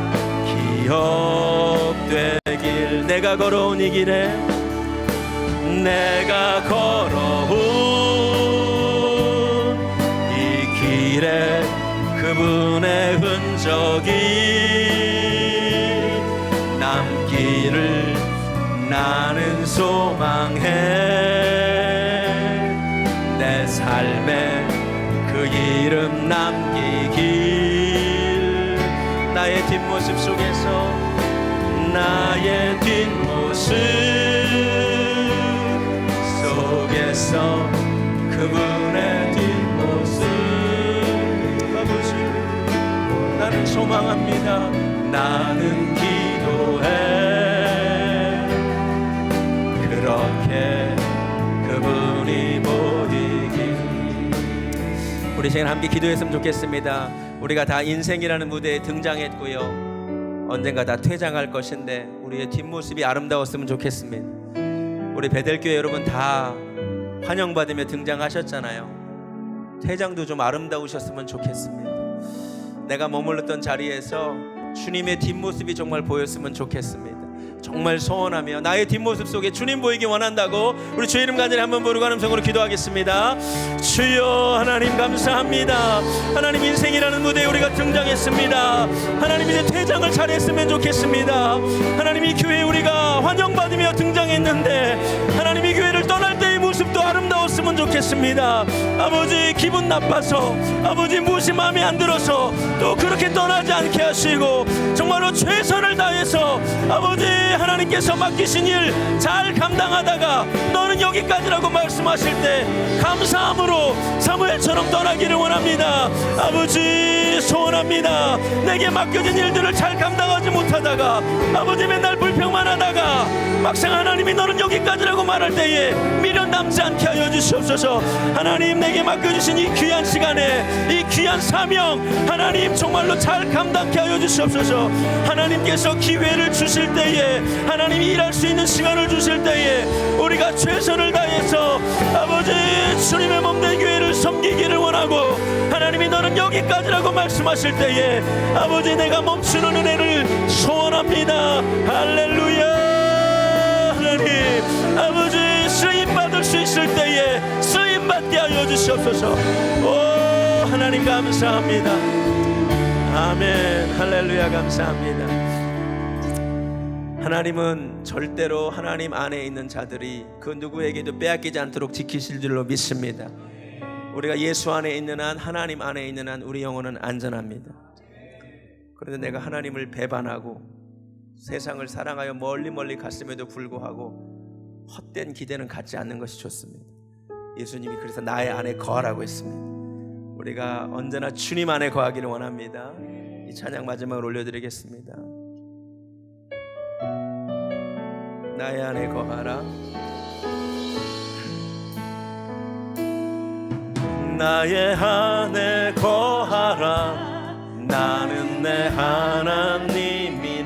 기억되길. 내가 걸어온 이 길에, 내가 걸어온 이 길에 그분의 흔적이 남기를 나는 소망해. 내 삶에 그 이름 남기길. 나의 뒷모습 속에서, 나의 뒷모습 속에서 그분의 뒷모습, 아버지 나는 소망합니다. 나는 기도해 그렇게 그분이 보이길. 우리 시간 함께 기도했으면 좋겠습니다. 우리가 다 인생이라는 무대에 등장했고요, 언젠가 다 퇴장할 것인데 우리의 뒷모습이 아름다웠으면 좋겠습니다. 우리 베델교회 여러분 다 환영받으며 등장하셨잖아요. 퇴장도 좀 아름다우셨으면 좋겠습니다. 내가 머물렀던 자리에서 주님의 뒷모습이 정말 보였으면 좋겠습니다. 정말 소원하며 나의 뒷모습 속에 주님 보이기 원한다고 우리 주의 이름 간절히 한번 부르고 하는 성으로 기도하겠습니다. 주여 하나님 감사합니다. 하나님 인생이라는 무대에 우리가 등장했습니다. 하나님 이제 퇴장을 잘했으면 좋겠습니다. 하나님 이 교회에 우리가 환영받으며 등장했는데 하나님 이 교회를 떠날 때의 모습도 아름다웠으면 좋겠습니다. 아버지 기분 나빠서, 아버지 무엇이 마음에 안 들어서 또 그렇게 떠나지 않게 하시고 정말로 최선을 다해서 아버지 하나님께서 맡기신 일 잘 감당하다가 너는 여기까지라고 말씀하실 때 감사함으로 사무엘처럼 떠나기를 원합니다. 아버지 소원합니다. 내게 맡겨진 일들을 잘 감당하지 못하다가 아버지 맨날 불평만 하다가 막상 하나님이 너는 여기까지라고 말할 때에 미련 남지 않게 하여 주시옵소서. 하나님 내게 맡겨주신 이 귀한 시간에 이 귀한 사명 하나님 정말로 잘 감당케 하여 주시옵소서. 하나님께서 기회를 주실 때에 하나님이 일할 수 있는 시간을 주실 때에 우리가 최선을 다해서 아버지 주님의 몸된 교회를 섬기기를 원하고 하나님이 너는 여기까지라고 말씀하실 때에 아버지 내가 멈추는 은혜를 소원합니다. 할렐루야. 하나님 아버지 쓰임받을 수 있을 때에 쓰임받게 하여 주시옵소서. 오 하나님 감사합니다. 아멘. 할렐루야. 감사합니다. 하나님은 절대로 하나님 안에 있는 자들이 그 누구에게도 빼앗기지 않도록 지키실 줄로 믿습니다. 우리가 예수 안에 있는 한, 하나님 안에 있는 한 우리 영혼은 안전합니다. 그런데 내가 하나님을 배반하고 세상을 사랑하여 멀리 갔음에도 불구하고 헛된 기대는 갖지 않는 것이 좋습니다. 예수님이 그래서 나의 안에 거하라고 했습니다. 우리가 언제나 주님 안에 거하기를 원합니다. 이 찬양 마지막으로 올려드리겠습니다. 나의 안에 거하라. 나의 안에 거하라. 나는 내 하나님이니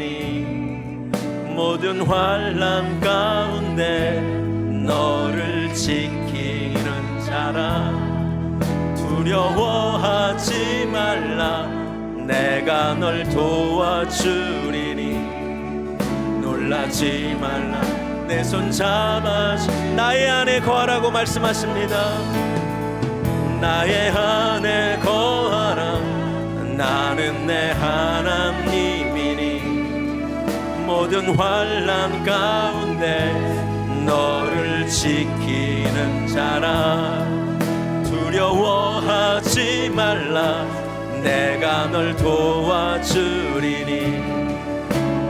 모든 환난 가운데 너를 지키는 자라. 두려워하지 말라. 내가 널 도와주리니 놀라지 말라. 내 손 잡아주. 나의 안에 거하라고 말씀하십니다. 나의 안에 거하라. 나는 내 하나님이니 모든 환난 가운데 너를 지키는 자라. 두려워하지 말라. 내가 널 도와주리니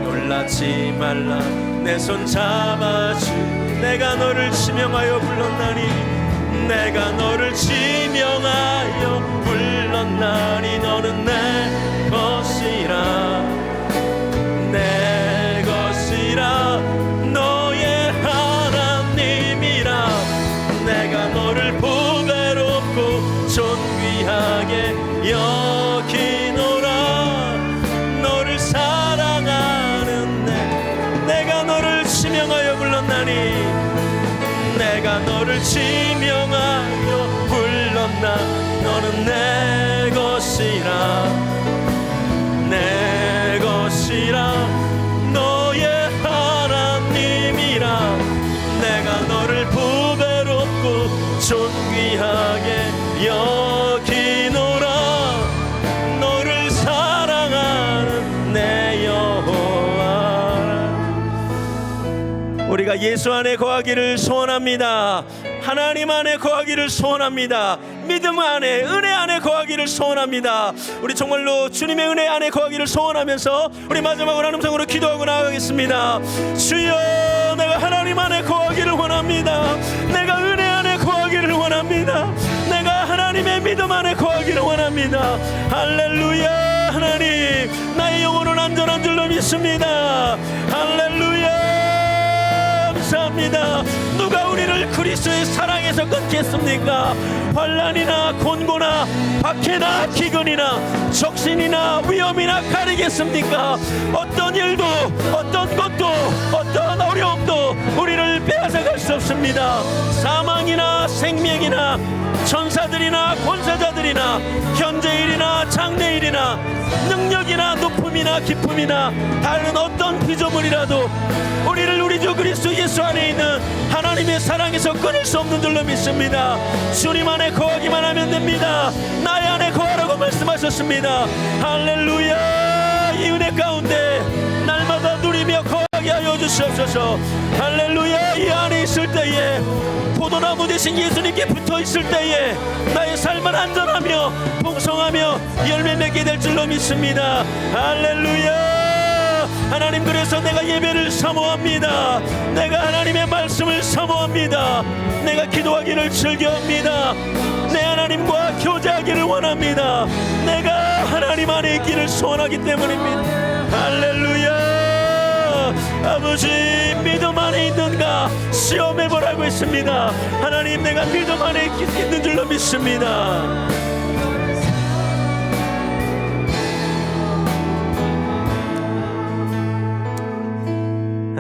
놀라지 말라. 내 손 잡아주. 내가 너를 지명하여 불렀나니 내가 너를 지명하여 불렀나니 너는 내 것이라. 내 것이라. 너의 하나님이라. 내가 너를 보배롭고 존귀하게 여기노라. 너를 사랑하는 내가 너를 지명하여 불렀나니 내가 너를 지명 너는 내 것이라 내 것이라 너의 하나님이라 내가 너를 보배롭고 존귀하게 여기노라 너를 사랑하는 내 여호와. 우리가 예수 안에 거하기를 소원합니다. 하나님 안에 거하기를 소원합니다. 믿음 안에 은혜 안에 거하기를 소원합니다. 우리 정말로 주님의 은혜 안에 거하기를 소원하면서 우리 마지막으로 하나님 성으로 기도하고 나아가겠습니다. 주여 내가 하나님 안에 거하기를 원합니다. 내가 은혜 안에 거하기를 원합니다. 내가 하나님의 믿음 안에 거하기를 원합니다. 할렐루야. 하나님 나의 영혼은 안전한 줄로 믿습니다. 할렐루야. 감사합니다. 누가 우리를 그리스도의 사랑에서 끊겠습니까? 환난이나 곤고나 박해나 기근이나 적신이나 위험이나 가리겠습니까? 어떤 일도 어떤 것도 어떤 어려움도 우리를 빼앗아갈 수 없습니다. 사망이나 생명이나 천사들이나 권사자들이나 현재일이나 장래일이나 능력이나 높음이나 기쁨이나 다른 어떤 피조물이라도 우리를 우리 주 그리스도 예수 안에 있는 하나님의 사랑에서 끊을 수 없는 줄로 믿습니다. 주님 안에 거하기만 하면 됩니다. 나의 안에 거하라고 말씀하셨습니다. 할렐루야. 이 은혜 가운데 날마다 누리며 거하게 하여 주시옵소서. 할렐루야. 이 안에 있을 때에 포도나무 대신 예수님께 붙어 있을 때에 나의 삶은 안전하며 풍성하며 열매 맺게 될 줄로 믿습니다. 할렐루야. 하나님 그래서 내가 예배를 사모합니다. 내가 하나님의 말씀을 사모합니다. 내가 기도하기를 즐겨합니다. 내 하나님과 교제하기를 원합니다. 내가 하나님 안에 있기를 소원하기 때문입니다. 할렐루야. 아버지 믿음 안에 있는가 시험해보라고 했습니다. 하나님 내가 믿음 안에 있는 줄로 믿습니다.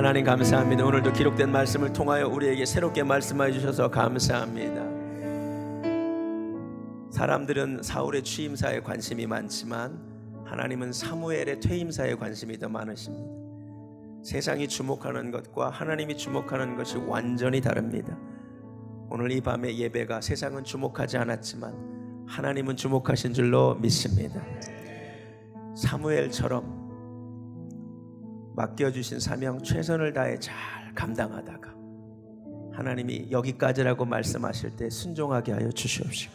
하나님 감사합니다. 오늘도 기록된 말씀을 통하여 우리에게 새롭게 말씀해 주셔서 감사합니다. 사람들은 사울의 취임사에 관심이 많지만 하나님은 사무엘의 퇴임사에 관심이 더 많으십니다. 세상이 주목하는 것과 하나님이 주목하는 것이 완전히 다릅니다. 오늘 이 밤의 예배가 세상은 주목하지 않았지만 하나님은 주목하신 줄로 믿습니다. 사무엘처럼 맡겨주신 사명 최선을 다해 잘 감당하다가 하나님이 여기까지라고 말씀하실 때 순종하게 하여 주시옵시고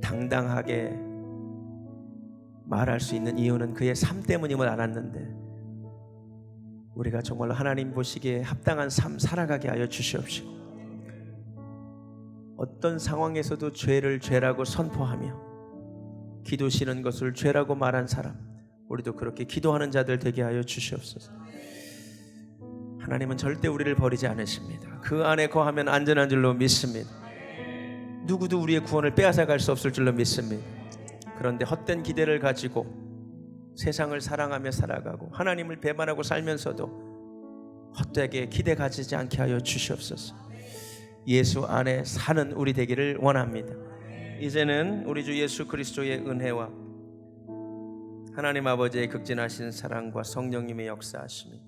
당당하게 말할 수 있는 이유는 그의 삶 때문임을 알았는데 우리가 정말로 하나님 보시기에 합당한 삶 살아가게 하여 주시옵시고 어떤 상황에서도 죄를 죄라고 선포하며 기도 싫은 것을 죄라고 말한 사람 우리도 그렇게 기도하는 자들 되게 하여 주시옵소서. 하나님은 절대 우리를 버리지 않으십니다. 그 안에 거하면 안전한 줄로 믿습니다. 누구도 우리의 구원을 빼앗아갈 수 없을 줄로 믿습니다. 그런데 헛된 기대를 가지고 세상을 사랑하며 살아가고 하나님을 배반하고 살면서도 헛되게 기대 가지지 않게 하여 주시옵소서. 예수 안에 사는 우리 되기를 원합니다. 이제는 우리 주 예수 그리스도의 은혜와 하나님 아버지의 극진하신 사랑과 성령님의 역사하심이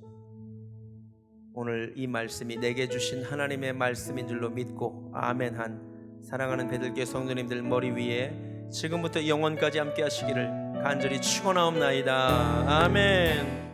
오늘 이 말씀이 내게 주신 하나님의 말씀인 줄로 믿고 아멘한 사랑하는 배들교회 성도님들 머리 위에 지금부터 영원까지 함께 하시기를 간절히 축원하옵나이다. 아멘.